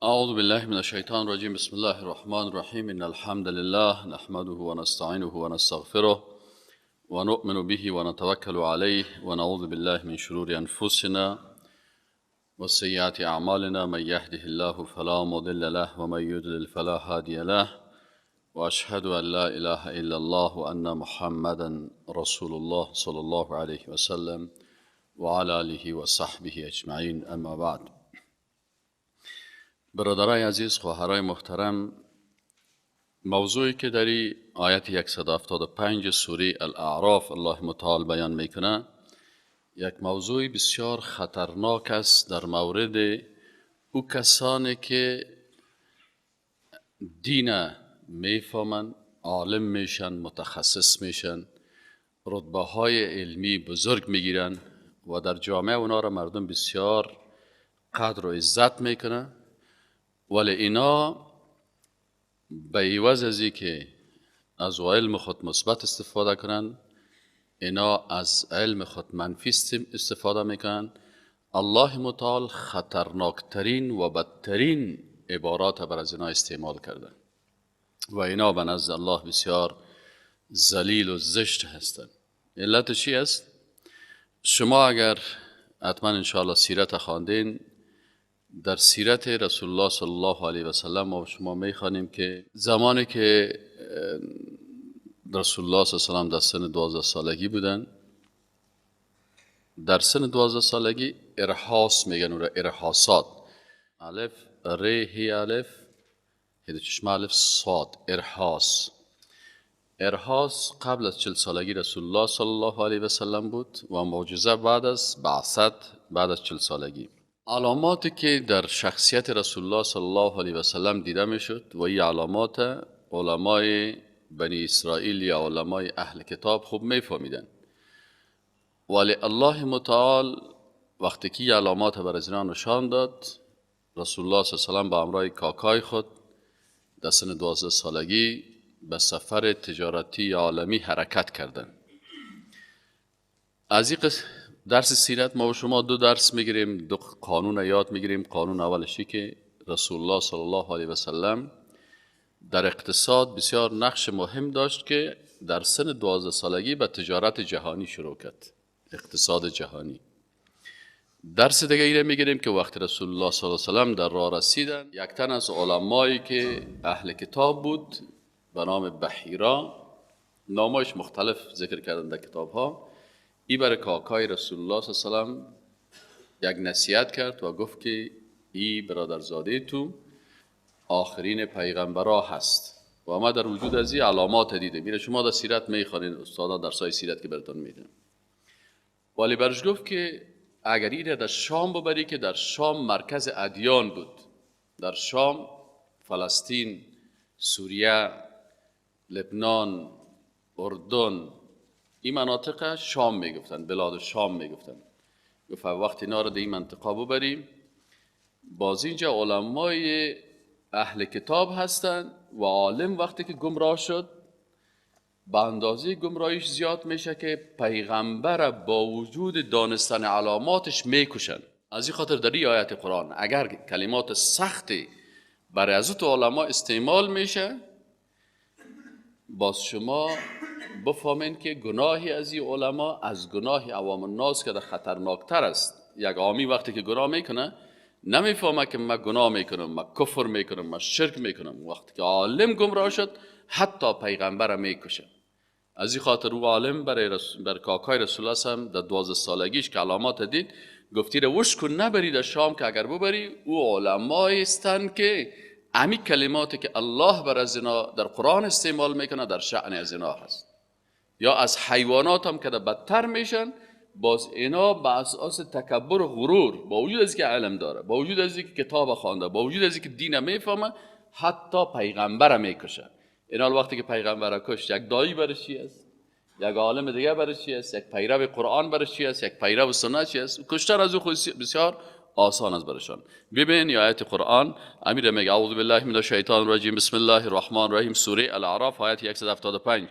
أعوذ بالله من الشيطان الرجيم. بسم الله الرحمن الرحيم. إن الحمد لله نحمده ونستعينه ونستغفره ونؤمن به ونتوكل عليه ونعوذ بالله من شرور أنفسنا وسيئات أعمالنا. من يهده الله فلا مضل له ومن يضلل فلا هادي له وأشهد أن لا إله إلا الله وأن محمدا رسول الله صلى الله عليه وسلم وعلى آله وصحبه أجمعين. اما بعد. برادرای عزیز، خواهرای محترم، موضوعی که در آیت 175 سوره الاعراف الله متعال بیان میکنه یک موضوع بسیار خطرناک است در مورد او کسانی که دین میفهمند، عالم میشن، متخصص میشن، رتبه های علمی بزرگ میگیرن و در جامعه اونا را مردم بسیار قدر و عزت میکنه، ولی اینا به عوض از که از علم خود مثبت استفاده کنند، اینا از علم خود منفی استفاده میکنند. الله متعال خطرناکترین و بدترین عبارات بر از اینا استعمال کرده و اینا به نزد الله بسیار ذلیل و زشت هستند. علت چی است؟ شما اگر حتما انشاءالله سیرت خواندین، در سیرت رسول الله صلی الله علیه و سلم ما شما میخوانیم که زمانی که رسول الله صلی الله علیه و سلم در سن 12 سالگی بودن، در سن 12 سالگی ارهاس میگن، اون ارهاسات، الف ر هی الف هی چشم الف صاد، ارهاس قبل از 40 سالگی رسول الله صلی الله علیه و سلم بود و معجزه بعد از بعثت، بعد از 40 سالگی. علاماتی که در شخصیت رسول الله صلی الله علیه و سلم دیده میشد و این علامات علمای بنی اسرائیل یا علمای اهل کتاب خوب میفهمیدن، ولی الله متعال وقتی که علامات بر از اینا نشان داد، رسول الله صلی الله علیه و سلم با همراه کاکای خود در سن 12 سالگی به سفر تجارتی عالمی حرکت کردند. از این درس سیرت ما و شما دو درس میگیریم، دو قانون یاد میگیریم. قانون اولشی که رسول الله صلی الله علیه و سلم در اقتصاد بسیار نقش مهم داشت که در سن 12 سالگی به تجارت جهانی شروع کرد، اقتصاد جهانی. درس دیگه ایره میگیریم که وقت رسول الله صلی الله علیه و سلم در راه رسیدن، یک تن از علمایی که اهل کتاب بود به نام بحیرا، نامش مختلف ذکر کردن در کتاب ها، ای برای کاکای رسول الله صلی الله علیه و سلم یک نصیحت کرد و گفت که ای برادرزاده تو آخرین پیغمبرا هست و ما در وجود از این علامات دیده. میره شما در سیرت میخوانید، استادا درسای سیرت که براتون میدن. ولی برش گفت که اگر ایره در شام ببری، که در شام مرکز ادیان بود، در شام، فلسطین، سوریه، لبنان، اردن، این مناطق شام میگفتن، بلاد شام میگفتن. گفت وقتی اینا رو در این منطقه ببریم، باز اینجا علمای اهل کتاب هستن و عالم وقتی که گمراه شد به اندازه گمراهیش زیاد میشه که پیغمبر با وجود دانستن علاماتش میکشن. از این خاطر در این آیت قرآن اگر کلمات سختی برای از تو علما استعمال میشه، باز شما بفهمین که گناهی از این علما از گناه عوام الناس که خطرناکتر است. یک عامی وقتی که گناه میکنه نمیفهمه که من گناه میکنم، من کفر میکنم، من شرک میکنم. وقتی که عالم گمراه شد حتی پیغمبر میکشه. از این خاطر او عالم بر کاکای رسول الله هم در 12 سالگیش که علامات دید، گفتی رو وش کن نبری در شام، که اگر ببری او علمایی هستند که امی کلماتی که الله بر از اینا در قرآن استعمال میکنه در شأن از اینا هست. یا از حیوانات هم که بدتر میشن، باز اینا با اساس تکبر و غرور، با وجود از که علم داره، با وجود از که کتاب خوانده، با وجود از که دین میفهمه، حتی پیغمبر میکشه. اینا وقتی که پیغمبر کشت، یک دایی برش چی است؟ یک عالم دیگه برش چی است؟ یک پیرو قرآن برش چی است؟ یک پیرو سنت چی است؟ کشتن از او بسیار آسان است برشان. ببین آیت قرآن امیر میگه اعوذ بالله من الشیطان الرجیم بسم الله الرحمن الرحیم، سوره الاعراف آیت 175.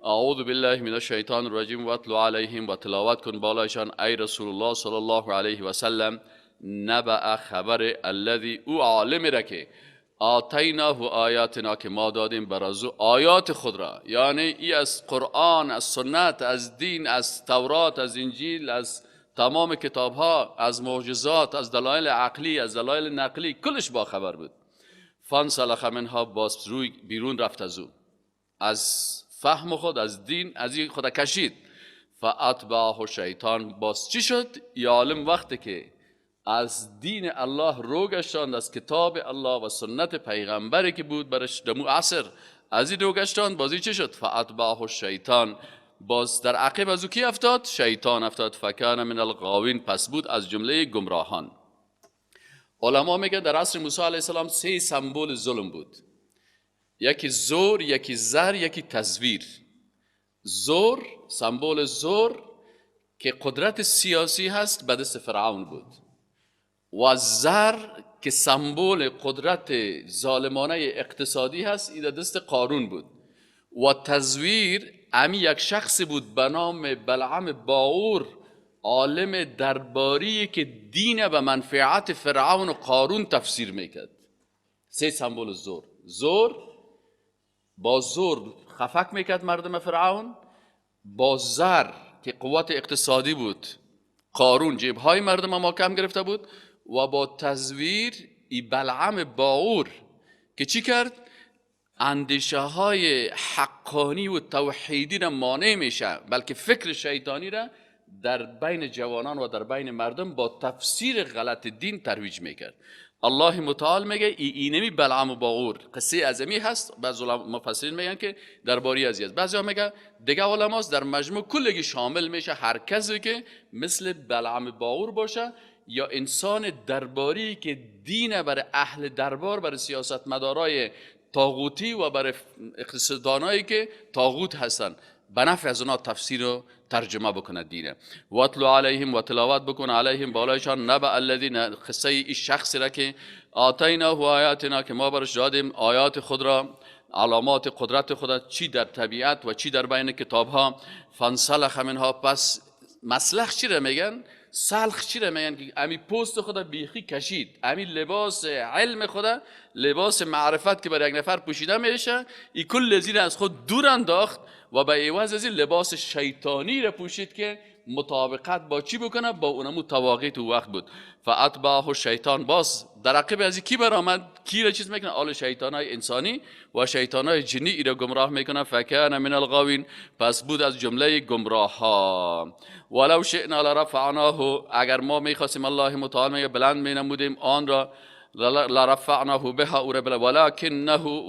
اعوذ بالله من الشیطان الرجیم و اتلو علیهم، و تلاوت کن بالایشان ای رسول الله صلی الله علیه و سلم نبأ خبر الذی او عالم را که آتیناه آیاتنا که ما دادیم برازو آیات خود را، یعنی ای از قرآن، از سنت، از دین، از تورات، از انجیل، از تمام کتاب ها، از معجزات، از دلایل عقلی، از دلایل نقلی، کلش با خبر بود. فانسلخ منها، باز روی بیرون رفت از فهم خود، از دین، از این خود کشید. فاتبعه شیطان، باز چی شد؟ یا عالم وقتی که از دین الله رو گشتاند، از کتاب الله و سنت پیغمبری که بود برش دمو عصر از این رو گشتاند، بازی چی شد؟ فاتبعه شیطان، باز در عقب از او کی افتاد؟ شیطان افتاد. فکان من الغاوین، پس بود از جمله گمراهان. علما میگن در عصر موسی علیه السلام 3 سمبل ظلم بود: یکی زور، یکی زر، یکی تزویر. زور، سمبل زور که قدرت سیاسی هست، به دست فرعون بود. و زر که سمبل قدرت ظالمانه اقتصادی هست، این دست قارون بود. و تزویر، امی یک شخص بود به نام بلعم باور، عالم درباری که دین به منفعت فرعون و قارون تفسیر میکرد. 3 سمبل زور. زور، با زور خفک میکرد مردم فرعون. با زر که قوت اقتصادی بود، قارون جیبهای مردم ما کم گرفته بود. و با تزویر، ای بلعم باور که چی کرد؟ اندیشه های حقانی و توحیدی را مانع میشه، بلکه فکر شیطانی را در بین جوانان و در بین مردم با تفسیر غلط دین ترویج میکرد. الله متعال میگه اینمی بلعم و باور قصه ازمی هست. بعضی مفسرین میگن که درباره ازی است، بعضی ها میگه دیگه علماست در مجموع کلگی شامل میشه هر کسی که مثل بلعم باور باشه، یا انسان درباری که دین برای اهل دربار، برای سیاستمدارای طاغوتی و برای اقتصاددانایی که طاغوت هستن، به نفع از اونا تفسیر و ترجمه بکنه دینه. واتلو علیهم، و تلاوت بکنه علیهم بالایشان، نبأ الذین، قصه این شخص را که آتیناه آیاتنا که ما برش دادیم آیات خود را، علامات قدرت خود، چی در طبیعت و چی در بین کتاب ها. فانسلخ منها، پس مسلخ چی را میگن؟ سلخ چی را میگن؟ که امی پوست خدا بیخی کشید، امی لباس علم خدا، لباس معرفت که برای یک نفر پوشیده میشه، ای کل زیر از خود دور انداخت و به عوض از این لباس شیطانی را پوشید که مطابقت با چی بکنه؟ با اونمو تواقیت و وقت بود. فاتبعه شیطان، باز در عقب از کی برآمد؟ کی را چیز میکنه؟ آل شیطانای انسانی و شیطانای جنی ای را گمراه میکنه. فکان من الغاوین، پس بود از جمله گمراه ها. ولو شئنا لرفعناه، اگر ما میخواستیم، الله متعال میگه، بلند مینمودیم آن را، لرفعناه بها، او را بلند،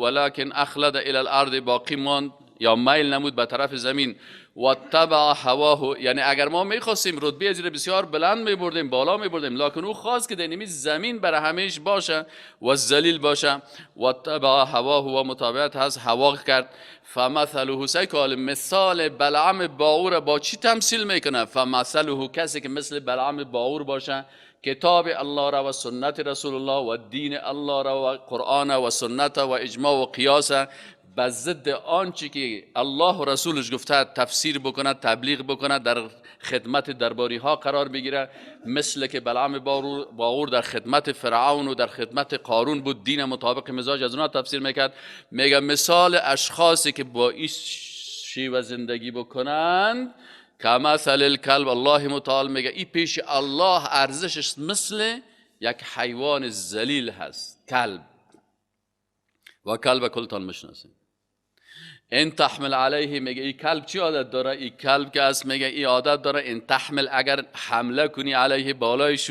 ولکن اخلد الى الارض، باقی ماند یا میل نمود به طرف زمین. و تبع هواه، یعنی اگر ما میخواستیم رتبه از بسیار بلند میبردیم، بالا میبردیم، لکن او خواست که در زمین برای همیش باشه و ذلیل باشه. و تبع هواه، و مطابقت از هوا کرد. فمثله، سیکال مثال بلعم باور با چی تمثیل میکنه؟ فمثله، کسی که مثل بلعم باور باشه، کتاب الله را و سنت رسول الله و دین الله را و قرآن و سنت و اجماع و قیاس، به ضد آنچه که الله و رسولش گفته تفسیر بکنه، تبلیغ بکنه، در خدمت درباری ها قرار بگیره. مثل که بلعم باور در خدمت فرعون و در خدمت قارون بود، دین مطابق مزاج از اونها تفسیر میکرد. میگه مثال اشخاصی که با این شیوه زندگی بکنند، کمثل الکلب، الله متعال میگه این پیش الله ارزشش مثل یک حیوان ذلیل هست، کلب. و کلب کلتان میشناسید. این تحمل علیه، میگه این کلب چی عادت داره؟ این کلب که است میگه این عادت داره، این تحمل، اگر حمله کنی علیه بالایش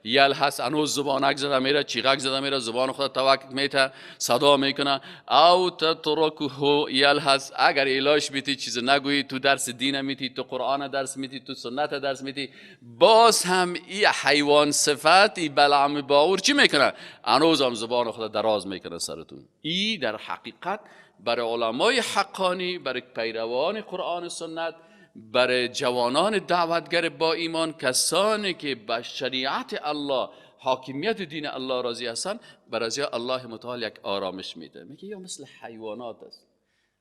یلهث، انو زبانک زده میره، چیغک زده میره، زبان خود توک میته، صدا میکنه. او تترکه یلهث، اگر ایلاش بیتی، چیز نگویی، تو درس دین میتی، تو قرآن درس میتی، تو سنت درس میتی، باز هم این حیوان صفت، این بلعم باور چی میکنه؟ انوز هم زبان خود دراز میکنه سرتون. این در حقیقت برای علمای حقانی، برای پیروان قرآن و سنت، برای جوانان دعوتگر با ایمان، کسانی که به شریعت الله، حاکمیت دین الله راضی هستند، برای الله متعال یک آرامش میده. میگه یا مثل حیوانات است،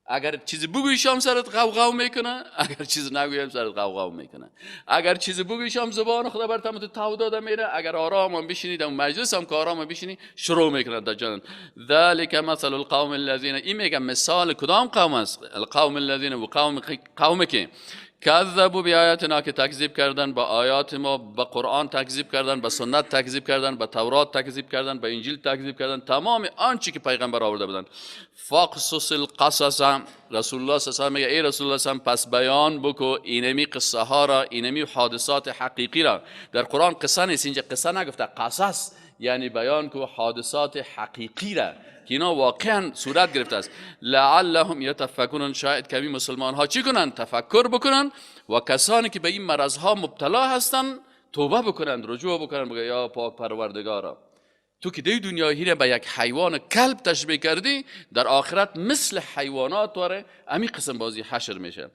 اگر چیزی بگویشم سرت غوغو میکنه، اگر چیزی نگویم سرت غوغو میکنه. اگر چیزی بگویشم زبان خدا بر تمت تو داده میره، اگر آرام بشینی در مجلس هم که آرام بشینی شروع میکنه در جنن. ذلك مثل القوم الذين، این میگه مثال کدام قوم است؟ القوم الذين، و قوم که کذبوا بآیاتنا، که تکذیب کردن با آیات ما، با قرآن تکذیب کردن، با سنت تکذیب کردن، با تورات تکذیب کردن، با انجیل تکذیب کردن، تمام آنچه که پیغمبر آورده بودن. فقصص القصص، رسول الله صلی الله علیه و میگه ای رسول الله صلی الله علیه و پس بیان بکو اینمی قصه ها را، اینمی حادثات حقیقی را. در قرآن قصه نیست، اینجا قصه نگفته، قصص یعنی بیان کو حادثات حقیقی را که اینا واقعا صورت گرفته است. لعلهم یتفکرون، شاید کمی مسلمان ها چی کنن؟ تفکر بکنن، و کسانی که به این مرض ها مبتلا هستن توبه بکنن، رجوع بکنن، بگه یا پاک پروردگارا تو که دی دنیا هیره به یک حیوان کلب تشبیه کردی، در آخرت مثل حیوانات داره، امی قسم بازی حشر میشه.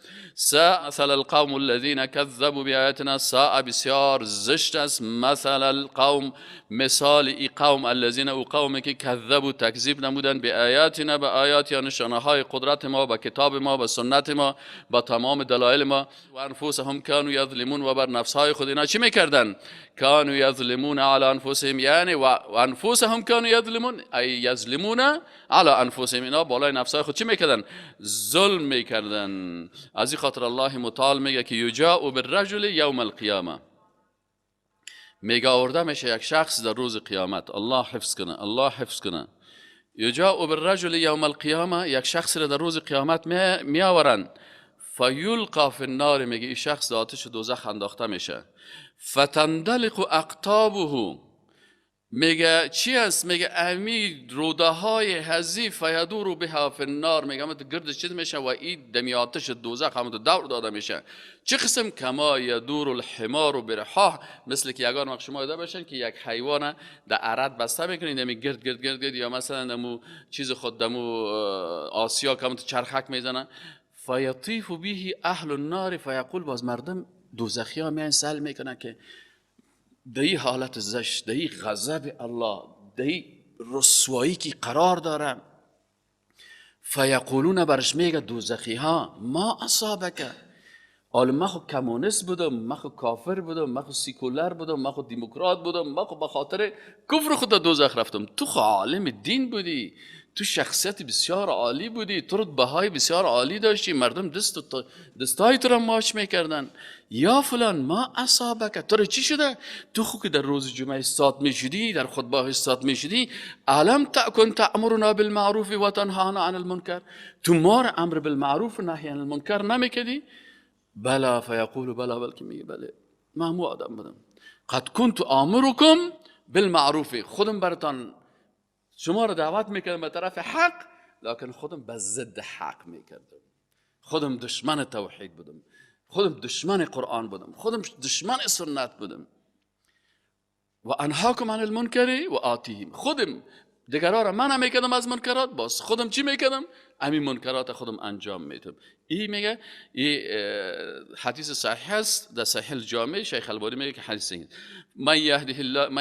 مثل القوم الذين كذبوا بآیاتنا، ساء بسیار زشت است، مثل القوم مثال ای قوم، الذين او قومی که کذبوا تکذیب نمودن، به آیاتنا به آیات یا نشانه های قدرت ما، به کتاب ما، به سنت ما، با تمام دلایل ما، و انفسهم كانوا یظلمون، و بر نفس های خود اینا چی میکردن؟ كانوا یظلمون علی انفسهم، یعنی و انفسهم كانوا یظلمون ای یظلمون علی انفسهم، اینا بالای نفسای خود چی میکردن؟ ظلم میکردن. از این خاطر الله متعال میگه که یجاء بالرجل یوم القیامه، میگه آورده میشه یک شخص در روز قیامت، الله حفظ کنه، الله حفظ کنه. یجاء بالرجل یوم القیامه، یک شخص را در روز قیامت می آورن، فیلقى فی النار، میگه این شخص در آتش دوزخ انداخته میشه. فتندلق اقطابه، میگه چی است؟ میگه امی روده های حذیف فیدور بها فی النار، میگه همه گردش چیز میشه و این دمی آتش دوزخ همه دور داده میشه. چه قسم؟ کما یدور الحمار برحاه، مثل که یگان وقت شما دیده باشین که یک حیوان در عرض بسته میکنین دمی گرد گرد گرد گرد، یا مثلا دمو چیز خود دمو آسیا که همه چرخک میزنه، فیطیف به اهل النار فیقول، باز مردم دوزخی ها میان سل میکنن که دهی حالت زشت، دهی غضب الله، دهی رسوایی که قرار داره، فیقولون، برش میگه دوزخی ها ما اصابک، حال ما خو کمونیست بودم، ما خو کافر بودم، ما خو سیکولر بودم، ما خو دموکرات بودم، ما خو بخاطر کفر خود دوزخ رفتم. تو خو عالم دین بودی، تو شخصیت بسیار عالی بودی، تو رتبه‌های بسیار عالی داشتی، مردم دستای تو را ماچ میکردن. یا فلان ما اصابک، تو را چی شده؟ تو خو که در روز جمعه استاد میشدی، در خطبه استاد میشدی، علم تکن تأمرنا بالمعروف و تنهانا عن المنکر، تو ما را امر بالمعروف و نهی عن المنکر نمیکردی؟ بلا، فیقول بلا، بلکه میگه بله من همو آدم بودم، قد کنت آمرکم بالمعروف، خودم براتان شما را دعوت میکردم به طرف حق، لکن خودم به ضد حق میکردم، خودم دشمن توحید بودم، خودم دشمن قرآن بودم، خودم دشمن سنت بودم. و انهاکم عن المنکر و آتیهم، خودم دیگرها را منع میکردم از منکرات، باز خودم چی میکردم؟ همین منکرات خودم انجام میدم. این میگه این حدیث صحیح است، در صحیح الجامع شیخ البانی میگه که حدیث این من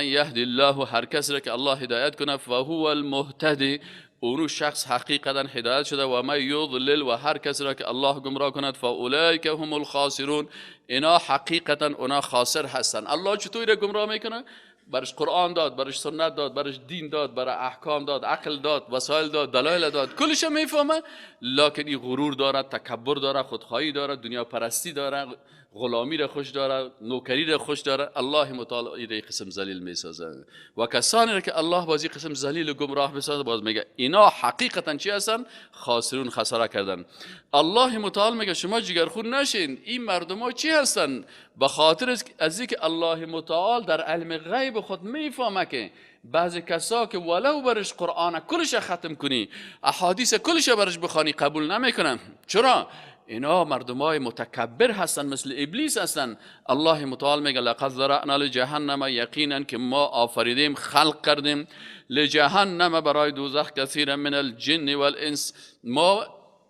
یهدی الله، هر کس را که الله هدایت کنه، فهو المهتدی، اونو شخص حقیقتا هدایت شده، و من یضلل، و هر کس را که الله گمراه کند، فاولئک هم الخاسرون، اینا حقیقتا اونا خاسر هستن. الله چطوری گمراه میکنه؟ برش قرآن داد، برش سنت داد، برش دین داد، برای احکام داد، عقل داد، وسایل داد، دلایل داد، کلش میفهمه، لکن این غرور داره، تکبر داره، خودخواهی داره، دنیا پرستی داره، غلامی را خوش داره، نوکری را خوش داره. الله متعال این قسم ذلیل میسازه، و کسانی را که الله بازی قسم ذلیل و گمراه بسازه، باز میگه اینا حقیقتا چی هستن؟ خاسرون، خساره کردن. الله متعال میگه شما جگرخون نشین، این مردم ها چی هستن؟ به خاطر از اینکه الله متعال در علم غیب خود میفهمه که بعضی کسا که ولو برش قرآن کلش ختم کنی، احادیث کلش برش بخوانی، قبول نمیکنن. چرا؟ اینا مردمای متکبر هستن، مثل ابلیس هستن. الله متعال میگه لقد ذرأنا لجهنم، یقینا که ما آفریدیم، خلق کردیم، لجهنم، برای دوزخ، کثیر من الجن والانس، ما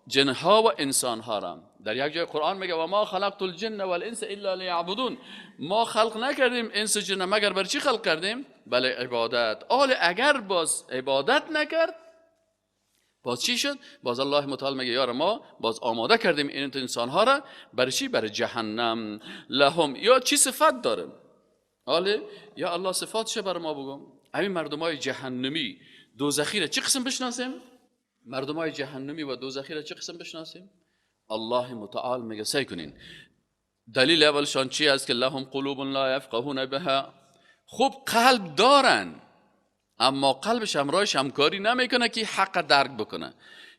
جنها و انسانها را. در یک جای قرآن میگه و ما خلقت الجن والانس الا لیعبدون، ما خلق نکردیم انس جن مگر بر چی خلق کردیم؟ بله عبادت. اگر باز عبادت نکرد، باز چی شد؟ باز الله متعال میگه یار ما باز آماده کردیم این انسانها را برای چی؟ برای جهنم. لهم یا چی صفت داره؟ حاله یا الله صفاتش برای ما بگم. همین مردمای جهنمی دوزخی را چه قسم بشناسیم؟ مردمای جهنمی و دوزخی را چه قسم بشناسیم؟ الله متعال میگه سعی کنین. دلیل اولشان چی است که لهم قلوب لا یفقهون بها، خوب قلب دارن اما قلبش همراهش همکاری نمیکنه که حق درک بکنه.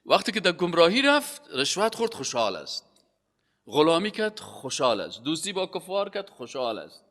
وقتی که در گمراهی رفت رشوت خورد خوشحال است، غلامی کرد خوشحال است، دوستی با کفار کرد خوشحال است،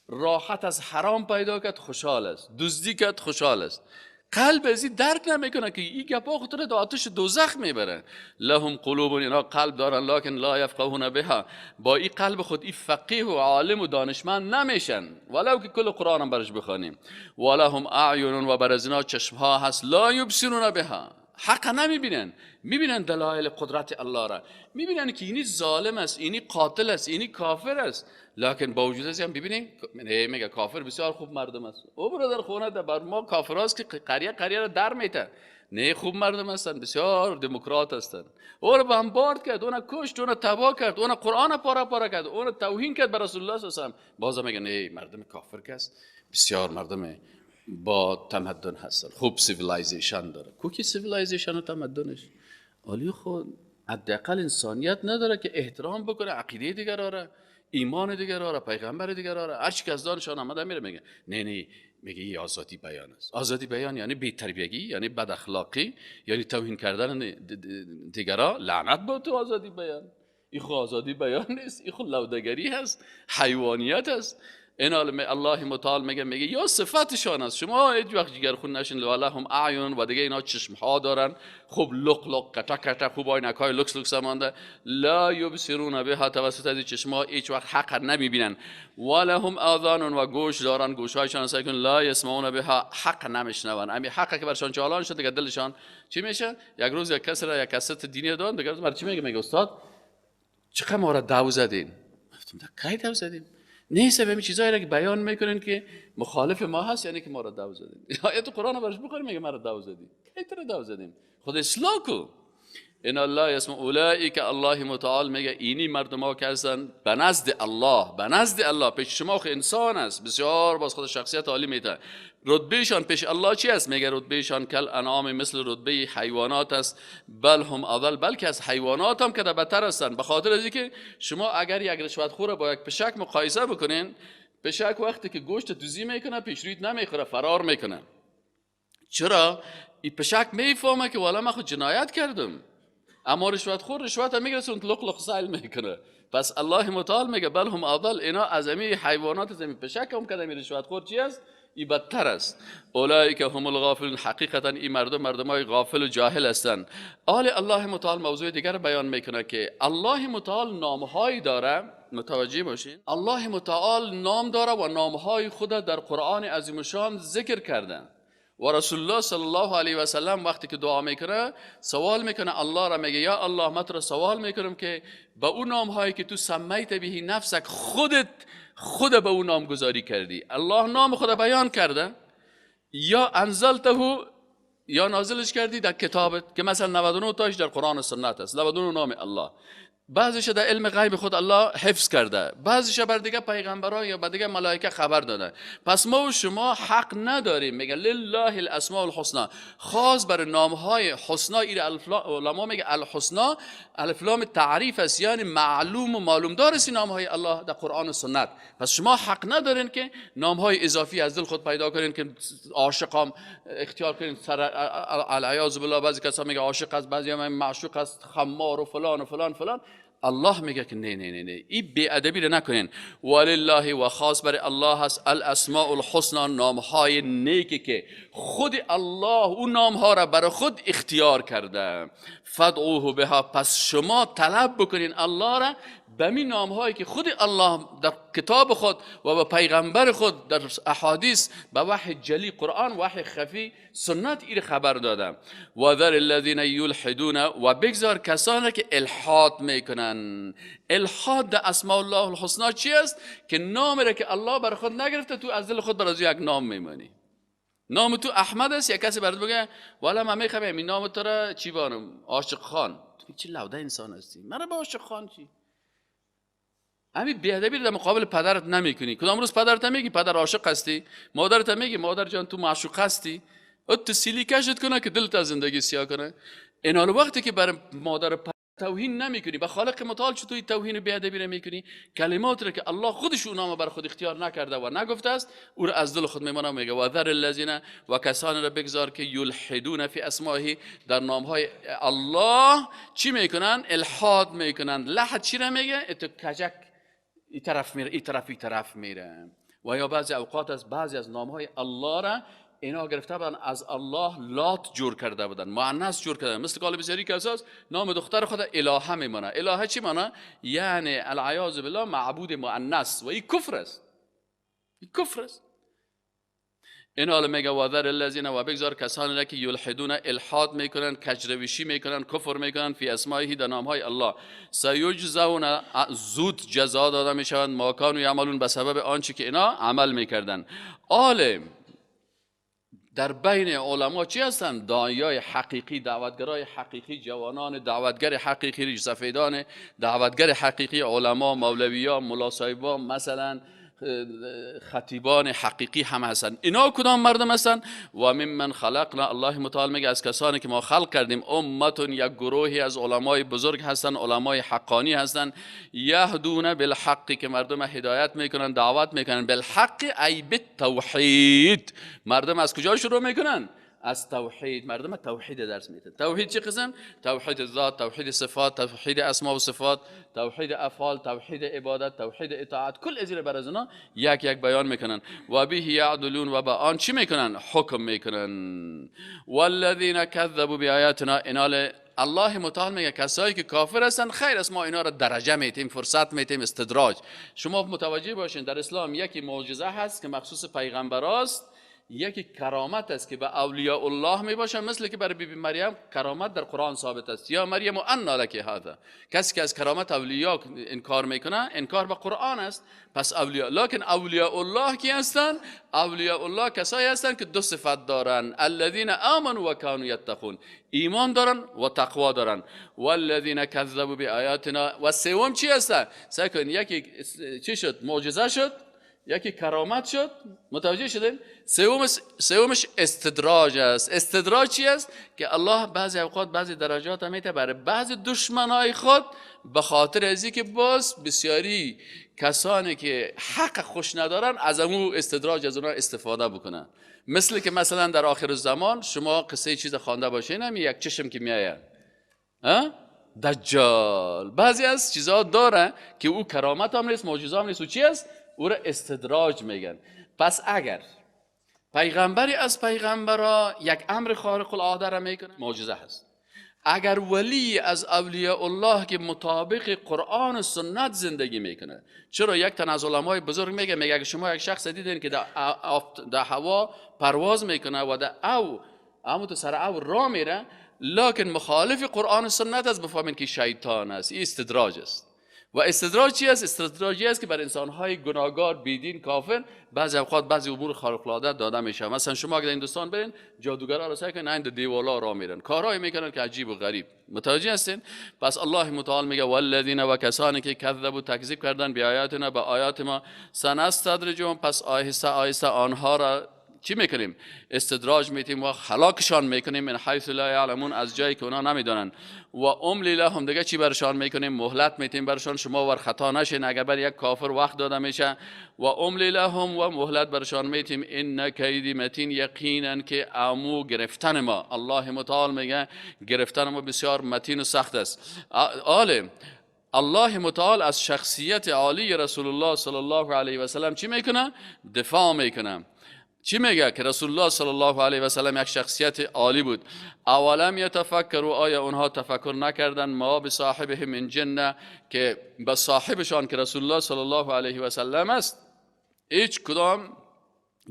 راحت از حرام پیدا کرد خوشحال است، دزدی کرد خوشحال است. قلب ازی درک نمیکنه که این گپا خاطر در آتش دوزخ میبره. لهم قلوب، اینا قلب دارن لکن لا یفقهون بها، با این قلب خود این فقیه و عالم و دانشمند نمیشن ولو که کل قرآن هم برش بخوانیم. ولهم اعین، و بر از اینا چشم ها هست لا یبصرون بها، حق نمیبینن، میبینن دلایل قدرت الله را، میبینن که اینی ظالم است، اینی قاتل است، اینی کافر است، لکن با وجود از این ببینین میگه کافر بسیار خوب مردم است. او برادر خونه ده بر ما کافر است که قریه را در میته، نه خوب مردم هستن، بسیار دموکرات هستن. او را بمبارد کرد، اون کشت، اون تباه کرد، اون قرآن پاره کرد، اون توهین کرد بر رسول الله صلی الله علیه و آله. بازم میگه نه مردم کافر که است بسیار مردم با تمدن هستن، خوب سیویلایزیشن داره. کوکی سیویلایزیشن و تمدنش ولی خود حداقل انسانیت نداره که احترام بکنه عقیده دیگر را، ایمان دیگر را، پیغمبر دیگر را. هر چی که از دانشان آمده میره میگه نه میگه این آزادی بیان است. آزادی بیان یعنی بی‌تربیگی، یعنی بد اخلاقی، یعنی توهین کردن دیگرا. لعنت با تو آزادی بیان، این خود آزادی بیان نیست، این خود لودگری هست، حیوانیت است. این الله متعال میگه یا صفتشان است. شما هیچ وقت جگرخون نشین. لهم اعین، و دیگه اینا چشم ها دارن خوب لق کتا خوب عینک های لکس مانده. لا یبصرون بها، توسط از چشم ها هیچ وقت حق نمیبینن. ولهم آذان، و گوش دارن، گوش هایشان است که لا یسمعون بها، حق نمیشنون. همین حق که برشان چالان شده دیگه دلشان چی میشه؟ یک روز یک کس را یک کست دینی دادن، دیگه روز چی میگه استاد چقدر ما را دعو زدین؟ گفتم کی دعو زدیم؟ نیست به چیزایی را که بیان میکنن که مخالف ما هست یعنی که ما را دعو زدیم. آیت قرآن برش بخونیم میگه ما را دعو زدیم. کی تو را دعو زدیم؟ خود اصلاح کو. ان الله اسم اولئک، الله متعال میگه اینی مردم ها که هستن به نزد الله پیش شما خود انسان است، بسیار باز خود شخصیت عالی میده. رتبهشان پیش الله چی است؟ میگه رتبهشان کل انعام، مثل رتبه حیوانات است. بل هم اضل، بلکه از حیوانات هم که بدتر هستن. به خاطر از اینکه شما اگر یک رشوت خور با یک پشک مقایسه بکنین، پشک وقتی که گوشت دوزی میکنه پیشریت نمیخوره، فرار میکنه. چرا؟ این پشک میفهمه که والا من خود جنایت کردم، اما رشوت خور رشوت هم میگرسه اون لق سایل میکنه. پس الله متعال میگه بل هم اضل، اینا از همه حیوانات زمین پشک هم کدام رشوت خور چی است؟ این بدتر است. اولئک هم الغافلون، حقیقتا این مردمای غافل و جاهل هستند. الله متعال موضوع دیگر بیان میکنه که الله متعال نامهایی داره. متوجه باشین الله متعال نام داره و نامهای خود در قرآن عظیم شان ذکر کردن. و رسول الله صلی الله علیه و سلم وقتی که دعا میکنه سوال میکنه الله را، میگه یا الله من تو را سوال میکنم که با اون نام هایی که تو سمیت بهی نفسک، خود به اون نام گذاری کردی، الله نام خود بیان کرده یا انزلته یا نازلش کردی در کتابت، که مثلا 99 تاش در قرآن و سنت است، 99 نام الله. بعضیش در علم غیب خود الله حفظ کرده، بعضیش بر دیگه پیغمبران یا بر دیگه ملائکه خبر داده. پس ما و شما حق نداریم. میگه لله الاسماء الحسنا، خاص بر نامهای حسنا. این علما میگه الحسنا الف لام تعریف است، یعنی معلوم و معلوم دار است نامهای الله در قرآن و سنت. پس شما حق ندارین که نامهای اضافی از دل خود پیدا کنین که عاشقام اختیار کنین. سر العیاذ بالله بعضی کسا میگه عاشق است، بعضی هم معشوق است، خمار و فلان و فلان فلان. الله میگه که نه این بی ادبی رو نکنین. ولله، و خاص برای الله هست الاسماء الحسنا، نامهای نیکی که خود الله اون نامها را برای خود اختیار کرده. فدعوه بها، پس شما طلب بکنین الله را به می نامهایی که خود الله در کتاب خود و به پیغمبر خود در احادیث به وحی جلی قرآن، وحی خفی سنت این خبر داده. و ذر الذین یلحدون، و بگذار کسانی که الحاد میکنن. الحاد در اسماء الله الحسنا چی است؟ که نامی را که الله بر خود نگرفته تو از دل خود بر از یک نام میمانی. نام تو احمد است، یک کسی برات بگه والا من میخوام این نام تو را چی بانم، عاشق خان، چی لوده انسان هستی، من با عاشق خان چی؟ همین بیادبی در مقابل پدرت نمیکنی. کدام روز پدرت میگی پدر عاشق هستی، مادرت میگی مادر جان تو معشوق هستی، تو سیلی کشت کنه که دلت از زندگی سیاه کنه. این حال وقتی که بر مادر توهین نمیکنی، به خالق متعال چطوری توهین بیادبی رو میکنی؟ کلمات رو که الله خودش اونام بر خود اختیار نکرده و نگفته است او رو از دل خود میمانه. میگه و ذر الذین، و کسان را بگذار که یلحدون فی اسمائه، در نام های الله چی میکنن؟ الحاد میکنن. لحد چی رو میگه؟ اتو کجک این طرف میره، این طرف میره. و یا بعضی اوقات از بعضی از نام های الله را اینا گرفته بودن از الله لات جور کرده بودن، مؤنث جور کرده، مثل قال بسیاری که اساس نام دختر خود الهه میمونه. الهه چی معنی؟ یعنی العیاذ بالله معبود مؤنث، و این کفر است، این کفر است. این حال میگه و ذر الذین، و بگذار کسانی را که یلحدون الحاد میکنن، کجرویشی میکنن، کفر میکنن فی اسمائه، در نام های الله، سیجزون، زود جزا داده میشوند، ما کانوا یعملون، به سبب آنچه که اینا عمل میکردن. عالم در بین علما چی هستن؟ داعیای حقیقی، دعوتگرای حقیقی، جوانان دعوتگر حقیقی، ریش سفیدان دعوتگر حقیقی، علما، مولویان، ملا صاحبان، مثلا خطیبان حقیقی هم هستن. اینا کدام مردم هستن؟ و ممن خلقنا، الله متعال میگه از کسانی که ما خلق کردیم، امتون، یک گروهی از علمای بزرگ هستن، علمای حقانی هستن، یهدون بالحق، که مردم هدایت میکنن، دعوت میکنن، بالحق ای بالتوحید. مردم از کجا شروع میکنن؟ از توحید. مردم توحید درس میدن. توحید چه قسم؟ توحید ذات، توحید صفات، توحید اسماء و صفات، توحید افعال، توحید عبادت، توحید اطاعت، کل ازیر بر از اونا یک یک بیان میکنن. و به یعدلون، و با آن چی میکنن؟ حکم میکنن. والذین کذبوا بآیاتنا، اینال الله متعال میگه کسایی که کافر هستن، خیر است ما اینا را درجه میتیم، فرصت میتیم، استدراج. شما متوجه باشین در اسلام یکی معجزه هست که مخصوص پیغمبراست، یکی کرامت است که به اولیاء الله می باشه، مثل که برای بی بی مریم کرامت در قرآن ثابت است، یا مریم انا لک هذا. کسی که از کرامت اولیاء انکار میکنه، انکار به قرآن است. پس اولیاء، لکن اولیاء الله کی هستن؟ اولیاء الله کسایی هستن که دو صفت دارن، الذین آمنوا و کانوا یتقون، ایمان دارن و تقوا دارن. والذین کذبوا بآیاتنا، و سوم چی هستن؟ سکن یکی چی شد؟ معجزه شد، یکی کرامت شد. متوجه شدین؟ سومش استدراج است. استدراج چی است؟ که الله بعضی اوقات بعضی درجات میته برای بعضی دشمنای خود، به خاطر ازی که باز بسیاری کسانی که حق خوش ندارن از امو استدراج از اونها استفاده بکنن. مثل که مثلا در آخر الزمان شما قصه چیز خوانده باشین، هم یک چشم که میآید، دجال، بعضی از چیزها داره که او کرامت هم نیست، معجزه هم نیست، و چی است؟ او را استدراج میگن. پس اگر پیغمبری از پیغمبرا یک امر خارق العاده را میکنه، معجزه هست. اگر ولی از اولیاء الله که مطابق قرآن و سنت زندگی میکنه، چرا یک تن از علمای بزرگ میگه اگر شما یک شخص دیدین که در هوا پرواز میکنه و در تو سر او را میره، لکن مخالف قرآن و سنت است، بفهمین که شیطان است. این استدراج است. و استدراج چی است؟ استدراجی است که بر انسان‌های گناهکار، بیدین، کافر بعضی اوقات بعضی امور خارق العاده داده میشه. مثلا شما اگر هندوستان برین، جادوگرا را سعی کنین عند دیوالا را میرن، کارهایی میکنن که عجیب و غریب. متوجه هستین؟ پس الله متعال میگه والذین، و کسانی که کذبوا، تکذیب کردن، به آیاتنا، به آیات ما، سنستدرجهم، پس آهسته آهسته آنها را چی میکنیم؟ استدراج میتیم و هلاکشان میکنیم، من حیث لا یعلمون، از جایی که اونا نمیدونن. و املی لهم، دیگه چی برشان میکنیم؟ مهلت میتیم برشان، شما ور خطا نشین اگر بر یک کافر وقت داده میشه. و املی لهم، و مهلت برشان میتیم، ان کیدی متین، یقینا که امو گرفتن ما، الله متعال میگه گرفتن ما بسیار متین و سخت است. عالم الله متعال از شخصیت عالی رسول الله صلی الله علیه و سلم چی میکنه؟ دفاع میکنه. چی میگه؟ که رسول الله صلی الله علیه و سلم یک شخصیت عالی بود. اولم یتفکروا، آیا اونها تفکر نکردن، ما به صاحبه من جنه، که به صاحبشان که رسول الله صلی الله علیه و سلم است هیچ کدام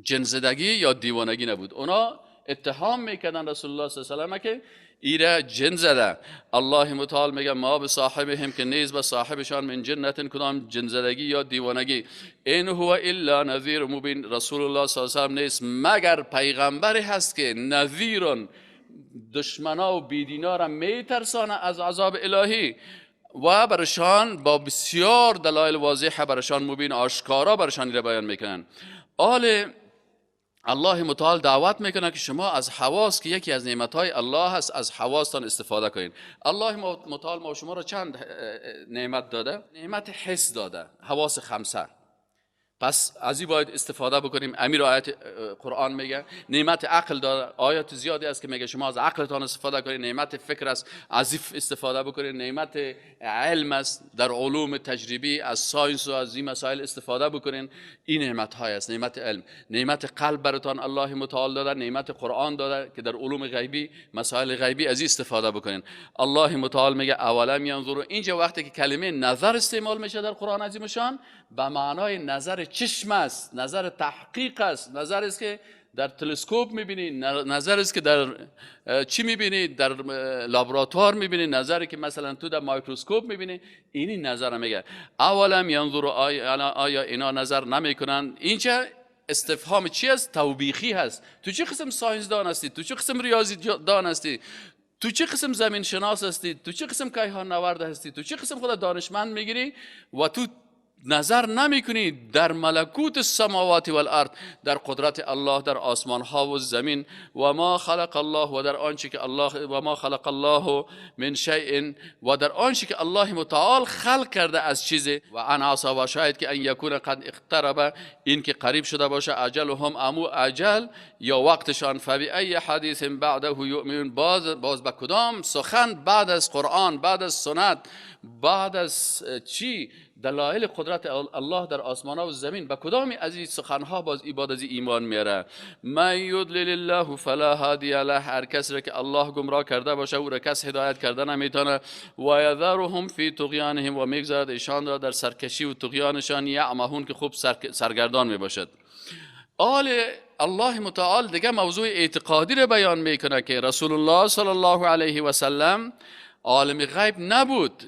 جنزدگی یا دیوانگی نبود. اونا اتهام میکردن رسول الله صلی الله علیه و که ایره جن زده. الله متعال میگه ما به صاحبهم که نیز به صاحبشان من جنت کدام جن زدگی یا دیوانگی. این هو الا نذیر مبین. رسول الله صلی الله علیه و نیست مگر پیغمبری هست که نذیرون دشمنا و بیدینا را میترسانه از عذاب الهی و برشان با بسیار دلایل واضحه برشان مبین آشکارا برشان را بیان میکنن. الله متعال دعوت میکنه که شما از حواس که یکی از نعمتهای الله هست از حواستان استفاده کنین. الله متعال ما شما را چند نعمت داده؟ نعمت حس داده، حواس خمسه. پس از این باید استفاده بکنیم. امیر آیت قرآن میگه نعمت عقل داره، آیات زیادی است که میگه شما از عقلتان استفاده کنید. نعمت فکر است، از استفاده بکنید. نعمت علم است، در علوم تجربی از ساینس و از این مسائل استفاده بکنید. این نعمت های است. نعمت علم، نعمت قلب براتان الله متعال داده، نعمت قرآن داده که در علوم غیبی مسائل غیبی از این استفاده بکنید. الله متعال میگه اولم ینظروا. اینجا وقتی که کلمه نظر استعمال میشه در قرآن عظیم شان به معنای نظر چشم است، نظر تحقیق است، نظر است که در تلسکوپ میبینی، نظر است که در چی میبینی، در لابراتوار میبینی، نظری که مثلا تو در مایکروسکوپ میبینی. اینی نظر میگه. اولم ینظروا، آیا اینا نظر نمیکنن؟ اینجا استفهام چی است؟ توبیخی هست. تو چه قسم ساینس دان هستی؟ تو چه قسم ریاضی دان هستی؟ تو چه قسم زمین شناس هستی؟ تو چه قسم کیهان نورد هستی؟ تو چه قسم خود دانشمند میگیری و تو نظر نمی کنی در ملکوت السماوات والارض، در قدرت الله در آسمان ها و زمین. و ما خلق الله، و در آنچه که الله، و ما خلق الله من شیء، و در آنچه که الله متعال خلق کرده از چیزی. و ان عسى، و شاید که ان یکون قد اقترب، این که قریب شده باشه، اجلهم، امو اجل یا وقتشان. فبأي حدیث بعده یؤمنون، باز به کدام سخن بعد از قرآن، بعد از سنت، بعد از چی دلایل قدرت الله در آسمان ها و زمین، به کدامی از این سخنها باز ایباد از ایمان میاره؟ من یضلل الله فلا هادی له. هر کس را که الله گمراه کرده باشه او را کس هدایت کرده نمیتونه. و یذرهم فی طغیانهم، و میگذارد ایشان را در سرکشی و طغیانشان، یعمهون که خوب سرگردان میباشد. الله متعال دیگه موضوع اعتقادی را بیان میکنه که رسول الله صلی الله علیه و سلم عالم غیب نبود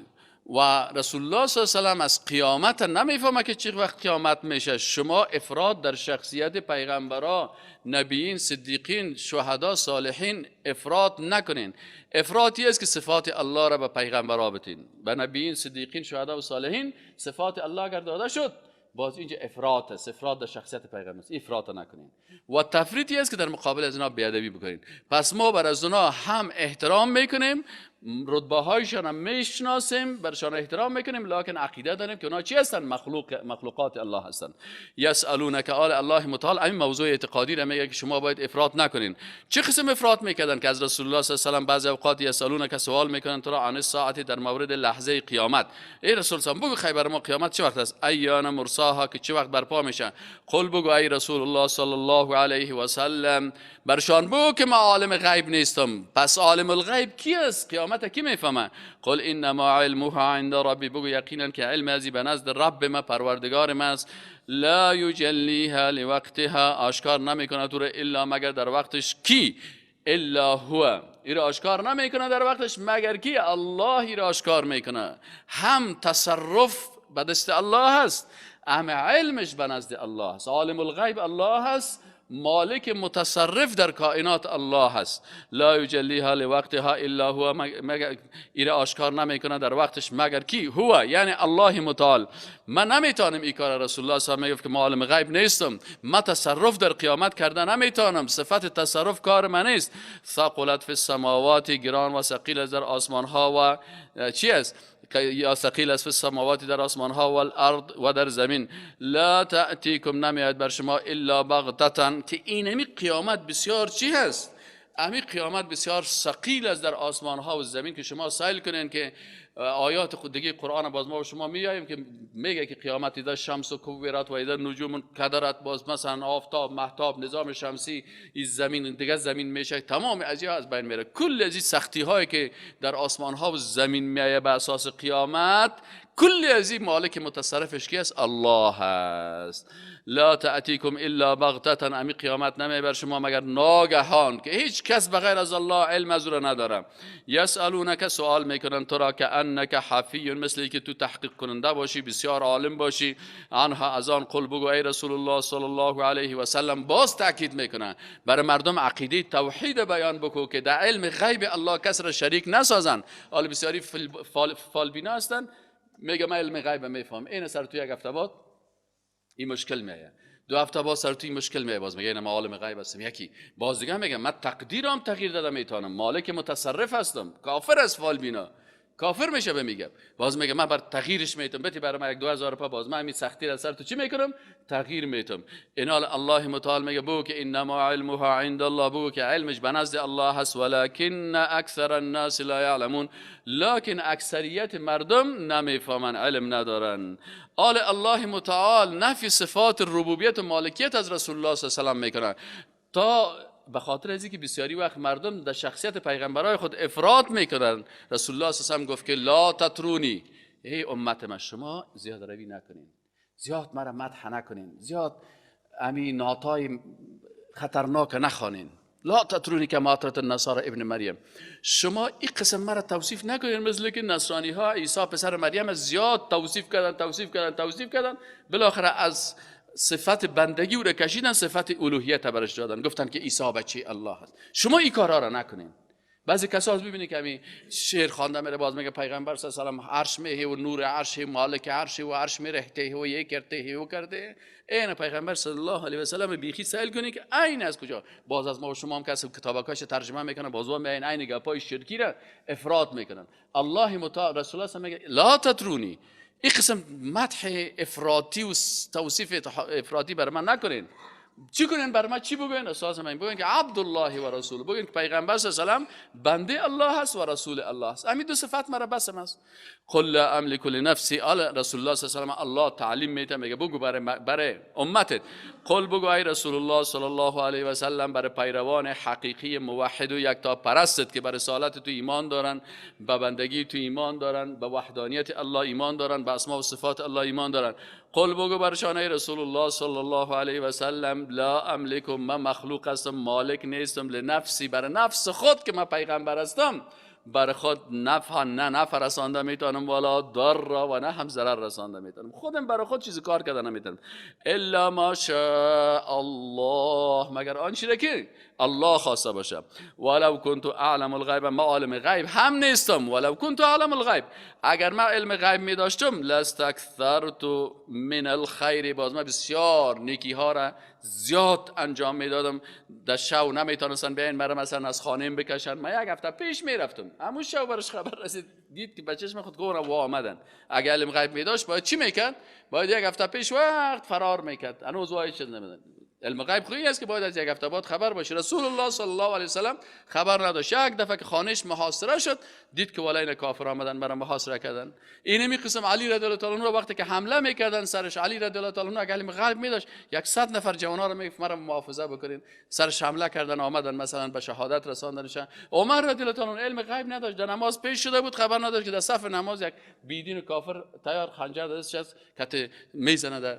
و رسول الله صلی الله علیه و سلم از قیامت نمیفهمه که چه وقت قیامت میشه. شما افراد در شخصیت پیغمبرا، نبیین، صدیقین، شهدا، صالحین افراد نکنین. افراطی است که صفات الله را به پیغمبرا بتین، به نبیین، صدیقین، شهدا و صالحین صفات الله اگر داده شد، باز اینجا افراط است، افراط در شخصیت پیغمبر است. افراط نکنین. و تفریطی است که در مقابل از اینا بیادبی بکنین. پس ما بر از اینا هم احترام میکنیم، رتبه هایشان هم میشناسیم، برشان احترام میکنیم، لکن عقیده داریم که اونا چی هستن؟ مخلوقات الله هستن. یسالونک، الله متعال این موضوع اعتقادی را میگه که شما باید افراط نکنین. چه قسم افراط میکردن که از رسول الله صلی الله علیه و آله بعضی اوقات یسالونک سوال میکنن تو را عن الساعه، در مورد لحظه قیامت. ای رسول الله بگو خیبر ما قیامت چه وقت است؟ ایان مرساها، که چه وقت برپا میشه؟ قل بگو ای رسول الله صلی الله علیه و سلم برشان بگو که ما عالم غیب نیستم. پس عالم الغیب کی است؟ قیامت کی میفهمه؟ قل انما علمها عند ربی، بگو یقینا که علم ازی به نزد رب ما، پروردگار ما است. لا یجلیها لوقتها، آشکار نمیکنه تو را الا مگر در وقتش. کی؟ الا هو، این آشکار نمیکنه در وقتش مگر کی؟ الله این آشکار میکنه. هم تصرف به دست الله هست، هم علمش به نزد الله هست. عالم الغیب الله هست، مالک متصرف در کائنات الله هست. لا یجلیها لوقتها الا هو، مگر ایره آشکار نمیکنه در وقتش مگر کی؟ هو، یعنی الله متعال. من نمیتونم این کار. رسول الله صلی الله علیه و آله که عالم غیب نیستم، من تصرف در قیامت کردن نمیتونم، صفت تصرف کار من نیست. ثقلت فی السماوات، گران و ثقیل در آسمان ها و چی است؟ یا ثقیل است فی السماوات، در آسمان ها، و الارض، و در زمین. لا تأتیکم، نمیاد بر شما الا بغتة، که اینمی قیامت بسیار چی هست؟ امی قیامت بسیار ثقیل است در آسمان ها و زمین که شما سائل کنین که آیات خود دیگه قرآن باز ما و شما میاییم که میگه که قیامت ایده شمس و کویرات و ایده نجوم کدرت، باز مثلا آفتاب، مهتاب، نظام شمسی، این زمین دیگه زمین میشه، تمام اشیا از بین میره. کل از این سختی هایی که در آسمان ها و زمین میایه به اساس قیامت، کل از این مالک متصرفش کی است؟ الله هست. لا تأتیکم الا بغتة، امی قیامت نمی بر شما مگر ناگهان که هیچ کس بغیر از الله علم از او نداره. یسالونک، سوال میکنن تو را که انک حفی، مثل که تو تحقیق کننده باشی، بسیار عالم باشی. آنها از آن قل بگو ای رسول الله صلی الله علیه و سلم، باز تاکید میکنن برای مردم عقیده توحید بیان بکو که در علم غیب الله کس را شریک نسازن. حال بسیاری فالبینا هستن، میگه من علم غیب میفهم، این سر تو یک هفته بعد این مشکل میایه، 2 هفته بعد سر تو این مشکل میایه، باز میگه من عالم غیب هستم. یکی باز دیگه میگه من تقدیرم تغییر داده میتونم، مالک متصرف هستم. کافر از فالبینا کافر میشه به میگم، باز میگه من بر تغییرش میتونم، بتی برای من 2000 روپیه، باز من همین سختی را سر تو چی میکنم؟ تغییر میتونم. اینال الله متعال میگه بگو که انما علمها عند الله، بگو که علمش به نزد الله هست، ولکن اکثر الناس لا یعلمون، لکن اکثریت مردم نمیفهمن، علم ندارن. آل الله متعال نفی صفات ربوبیت و مالکیت از رسول الله صلی الله علیه و سلم میکنن، تا به خاطر از اینکه بسیاری وقت مردم در شخصیت پیغمبرای خود افراط میکنن. رسول الله صلی الله علیه و گفت که لا تطرونی، ای امت من شما زیاد روی نکنین، زیاد مرا مدح نکنین، زیاد امی ناتای خطرناک نخوانین. لا تطرونی که ماطرت النصارى ابن مریم، شما این قسم مرا توصیف نکنین مثل که نصرانی ها عیسی پسر مریم زیاد توصیف کردن، بالاخره از صفت بندگی او را کشیدن، صفت الوهیت برش دادن، گفتن که عیسی بچه الله هست. شما این کارا را نکنین. بعضی کسا از ببینید که همین شعر خوانده میره، باز میگه پیغمبر صلی الله علیه و آله عرش میه و نور عرش مالک عرش و عرش می رهته و یہ کرتے و کرده. این پیغمبر صلی الله علیه و سلم بیخی سائل کنی که عین از کجا؟ باز از ما و شما هم کسی کتابکاش ترجمه میکنه، باز هم عین گپای شرکی را افراد میکنن. الله متعال رسول الله میگه لا تطرونی، این قسم مدح افراطی و توصیف افراطی بر من نکنین. چی کنین بر من؟ چی بگوین؟ اساس من بگوین که عبدالله و رسول، بگوین که پیغمبر صلی الله علیه و سلم بنده الله هست و رسول الله هست. همین 2 صفت مرا بس است. قل لا املک لنفسی، رسول الله صلی الله علیه و الله تعلیم میده، میگه بگو برای امتت، قل بگو ای رسول الله صلی الله علیه و سلم برای پیروان حقیقی موحد و یکتا پرستت که بر رسالت تو ایمان دارن، به بندگی تو ایمان دارن، به وحدانیت الله ایمان دارن، به اسماء و صفات الله ایمان دارن. قل بگو برشان ای رسول الله صلی الله علیه و سلم لا املک، من مخلوق هستم، مالک نیستم، لنفسی برای نفس خود که من پیغمبر هستم، برای خود نفع نه نفع رسانده میتونم، ولا ضر و نه هم ضرر رسانده میتونم. خودم برای خود چیزی کار کردن نمیتونم. الا ما شاء الله، مگر آن چیزی که الله خواسته باشه. ولو كنت اعلم الغیب، ما عالم غیب هم نیستم. ولو كنت اعلم الغیب، اگر من علم غیب می داشتم، لاستكثرت من الخیر، باز من بسیار نیکی ها را زیاد انجام میدادم. در شو نمیتونستن بیاین مرا مثلا از خانه بکشن، من 1 هفته پیش میرفتم، همون شو برش خبر رسید، دید که بچه‌ش من خود گورا و آمدن. اگر علم غیب می داشت باید چی میکرد؟ باید 1 هفته پیش وقت فرار میکرد. هنوز وای چیز نمیدن. علم غیب خویی است که باید از 1 هفته بعد خبر باشه. رسول الله صلی الله علیه و سلم خبر نداشت. 1 دفعه که خانهش محاصره شد، دید که والین کافر آمدن برای محاصره کردن. اینمی قسم علی رضی الله تعالی عنه وقتی که حمله میکردن سرش، علی رضی الله تعالی عنه اگه علم غیب میداشت 100 نفر جوانا رو میگفت مرا محافظه بکنین، سرش حمله کردن، آمدن مثلا به شهادت رساندنش. عمر رضی الله تعالی عنه علم غیب نداشت، در نماز پیش شده بود، خبر نداشت که در صف نماز یک بیدین کافر تیار خنجر دستش کته میزنه، در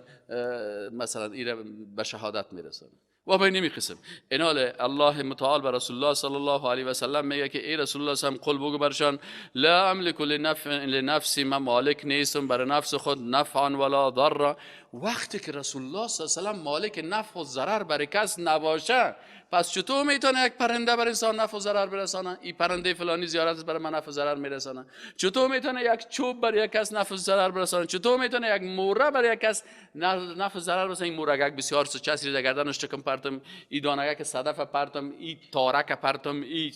مثلا ایره به شهادت میرسونه. و به نمی قسم اینال الله متعال بر رسول الله صلی الله علیه و سلم میگه که ای رسول الله صلی الله علیه و قل بگو برشان لا املک لنفسی، من مالک نیستم برای نفس خود نفعا ولا ضر. وقتی که رسول الله صلی الله علیه و مالک نفع و ضرر برای کس نباشه، پس چطور میتونه یک پرنده بر انسان نفع و ضرر برسانه؟ این پرنده فلانی زیارت برای من نفع و ضرر میرسانه. چطور میتونه یک چوب برای یک کس نفع و ضرر برسانه؟ چطور میتونه یک موره برای یک کس نفع و ضرر برسانه؟ این مورگک بسیار چسری در گردنش چکم پرتم، این دانگک صدف پرتم، این تارک پرتم، این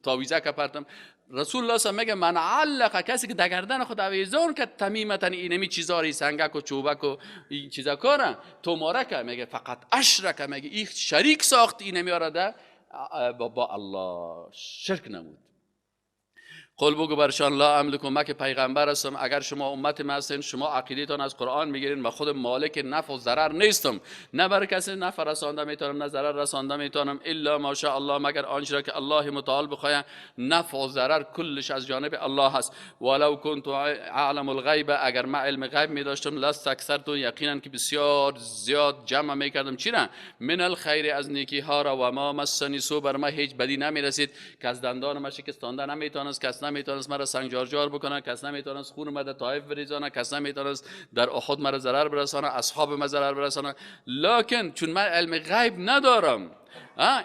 تاویزک پرتم. رسول الله صلی الله علیه و میگه من علق، کسی که در گردن خود اویزان که تمیمتا اینمی چیزا ری سنگک و چوبک و این چیزا کارن تو مارک، میگه فقط اشرک، میگه این شریک ساخت اینمی آرده با الله، شرک نمود. قل بگو برشان لا املک، من که پیغمبر هستم، اگر شما امت من هستین، شما عقیدتان از قرآن میگیرین، من خود مالک نفع و ضرر نیستم، نه بر کسی نفع رسانده میتونم نه ضرر رسانده میتونم، الا ماشاء الله، مگر آنچه را که الله متعال بخواهد. نفع و ضرر کلش از جانب الله هست. ولو كنت اعلم الغیب، اگر من علم غیب می داشتم، لاستکثرت، یقینا که بسیار زیاد جمع میکردم چی را؟ من الخیر، از نیکی ها را، و ما مسنی سو، بر من هیچ بدی نمی رسید، که از دندان من شکستانده نمیتونست، کس نمیتونست مرا سنگ جار جار بکنه، کس نمیتونست خون مرا طائف بریزانه، کس نمیتونست در احد مرا ضرر برسانه، اصحاب مرا ضرر برسانه. لکن چون من علم غیب ندارم،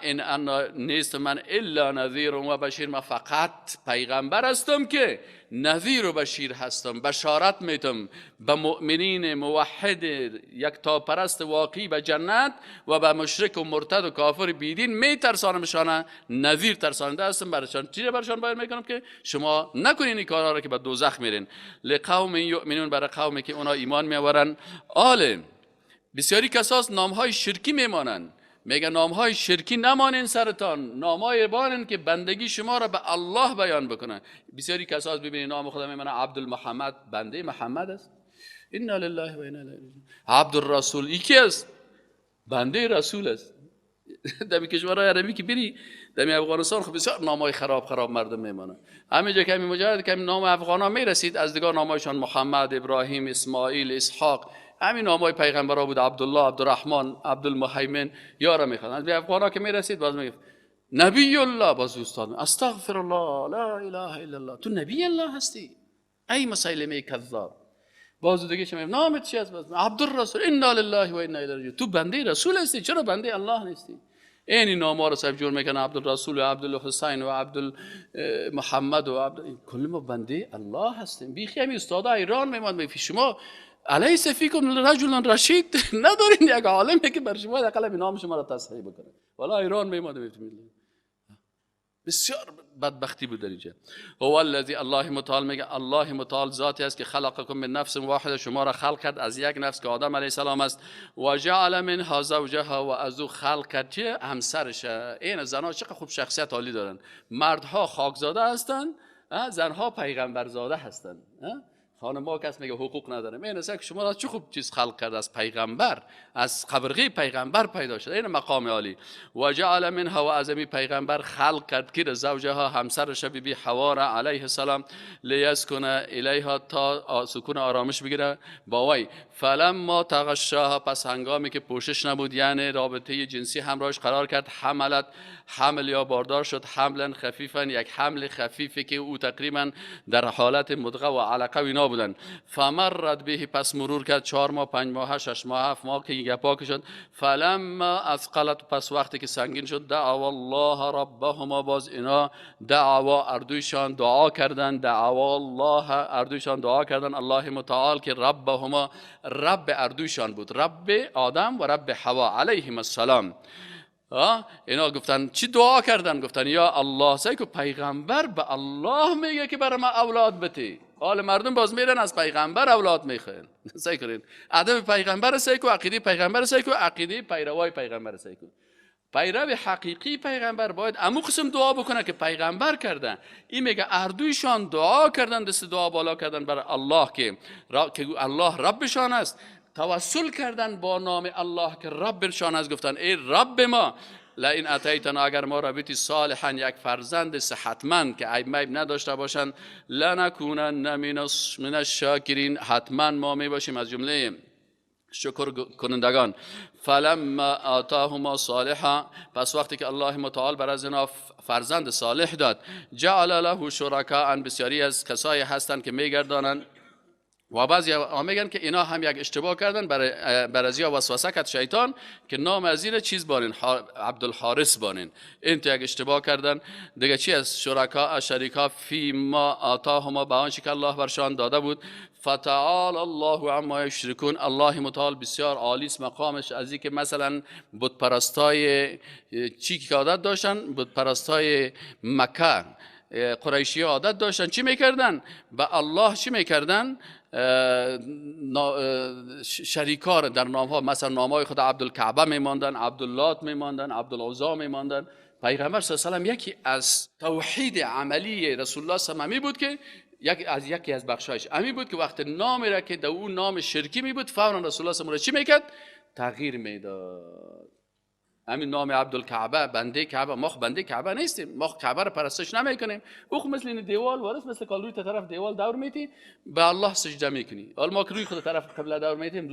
این انا نیست من الا نذیر و بشیر، من فقط پیغمبر هستم که نذیر و بشیر هستم، بشارت میتم به مؤمنین موحد یکتا پرست واقعی به جنت، و به مشرک و مرتد و کافر بیدین میترسانمشان، نذیر ترساننده هستم برشان. چیزی برشان باید میکنم که شما نکنین این کارها را که به دوزخ میرین. لقوم یؤمنون، برای قومی که اونا ایمان میآورن. بسیاری کساس نامهای شرکی میمانند، میگه نامهای شرکی نمانین سرتان، نامهای بانن که بندگی شما را به الله بیان بکنن. بسیاری کساس ببینید نام خدا میمانه عبدالمحمد، بنده محمد است، انا لله و انا الیه راجعون. عبدالرسول یکی است، بنده رسول است. دمی کشورهای عربی که بری، دمی افغانستان خب بسیار نامهای خراب مردم میمانه. همینجا که مجرد که نام افغانا میرسید، از دیگر نامایشان محمد، ابراهیم، اسماعیل، اسحاق، همین نامای پیغمبرها بود، عبدالله، عبدالرحمن، عبدالمهیمن، یارا میخوان. به افغانا که میرسید باز میگفت نبی الله، باز استاد استغفر الله لا اله الا الله، تو نبی الله هستی ای مسیلمه کذاب. باز دیگه چه نامت چی است؟ باز عبدالرسول، انا لله و انا الیه راجعون. تو بنده رسول هستی، چرا بنده الله نیستی؟ این نام‌ها رو صاحب جور میکنه، عبدالرسول و عبدالحسین و عبدالمحمد و کل ما بنده الله هستیم. بیخی همین استاد ایران میماند میگه شما الیس فیکم رجل رشید، ندارین یک عالمی که بر شما حداقل نام شما را تصحیح بکنه. والا ایران میماند میفهمید. بسیار بدبختی بود در اینجا. هو الذی، الله متعال میگه، الله متعال ذاتی است که خلقکم من نفس واحده، شما را خلق کرد از یک نفس که آدم علیه السلام است، و جعل منها زوجها، و از او خلق کرد چه؟ همسرش. این زنها چقدر خوب شخصیت عالی دارن. مردها خاکزاده هستن، زنها پیغمبر زاده هستن. خانم‌ها کس میگه حقوق نداره. این است که شما را چه خوب چیز خلق کرد، از پیغمبر، از قبرغه پیغمبر پیدا شده. این مقام عالی. و جعل منها، و ازمی پیغمبر خلق کرد که زوجها، همسرش بی حوا را علیه السلام، لیسکن الیها، تا سکون آرامش بگیره با وی. فلما تغشاها، پس هنگامی که پوشش نبود، یعنی رابطه جنسی همراهش قرار کرد، حملت، حمل یا باردار شد، حملا خفیفا، یک حمل خفیفی که او تقریبا در حالت مضغه و علقه و اینا بودن. فمرت به، پس مرور کرد 4 ماه، 5 ماه، 6 ماه، 7 ماه که گپا که شد. فلما اثقلت، پس وقتی که سنگین شد، دعوا الله ربهما، باز اینا دعوا اردویشان دعا کردن، دعوا الله اردویشان دعا کردن الله متعال که ربهما، رب اردویشان بود، رب آدم و رب حوا علیهم السلام. اینا گفتن چی دعا کردن؟ گفتن یا الله، سیکو پیغمبر به الله میگه که برای ما اولاد بتی. حال مردم باز میرن از پیغمبر اولاد میخوان. سیکرین ادب پیغمبر سیکو، عقیده پیغمبر سیکو، عقیده پیروای پیغمبر سیکو. پیرو حقیقی پیغمبر باید امو قسم دعا بکنه که پیغمبر کردن. این میگه اردویشان دعا کردن، دست دعا بالا کردن برای الله که الله ربشان است، توسل کردن با نام الله که ربشان است. گفتن ای رب ما، لئن اتیتنا، اگر ما را بیتی صالحا، یک فرزند صحتمند که عیب میب نداشته باشند، لنکونن من الشاکرین، حتما ما می باشیم از جمله شکر کنندگان. فلما آتاهما صالحا، پس وقتی که الله متعال بر از اینا فرزند صالح داد، جعل له شرکاء، بسیاری از کسایی هستند که میگردانند، و بعضی ها میگن که اینا هم یک اشتباه کردن، برای ازیا وسوسه کرد شیطان که نام از این چیز بانین، عبدالحارث بانین. این تو یک اشتباه کردن دیگه. چی از شرکا، شریکا، فی ما آتاهما، به آنچه که الله برشان داده بود. فتعال الله عما یشرکون، الله متعال بسیار عالی است مقامش از این که مثلا بت پرستای چی که عادت داشتن، بت پرستای مکه قریشی عادت داشتن چی میکردن؟ به الله چی میکردن؟ شریکار در نام ها، مثلا نام های خود عبدالکعبه میماندن، عبداللات میماندن، عبدالعزا میماندن. پیغمبر صلی الله علیه و یکی از توحید عملی رسول الله صلی الله علیه و بود که یکی از بخشایش امی بود که وقت نامی را که در اون نام شرکی می بود فورا رسول الله صلی الله علیه و چی میکرد؟ تغییر میداد. همین نام عبدالکعبه، بنده کعبه. ما بنده کعبه نیستیم، ما کعبه رو پرستش نمیکنیم. او مثل این دیوال وارث، مثل که روی طرف دیوال دور میتی به الله سجده میکنی. حالا ما که روی خود طرف قبله دور میتیم،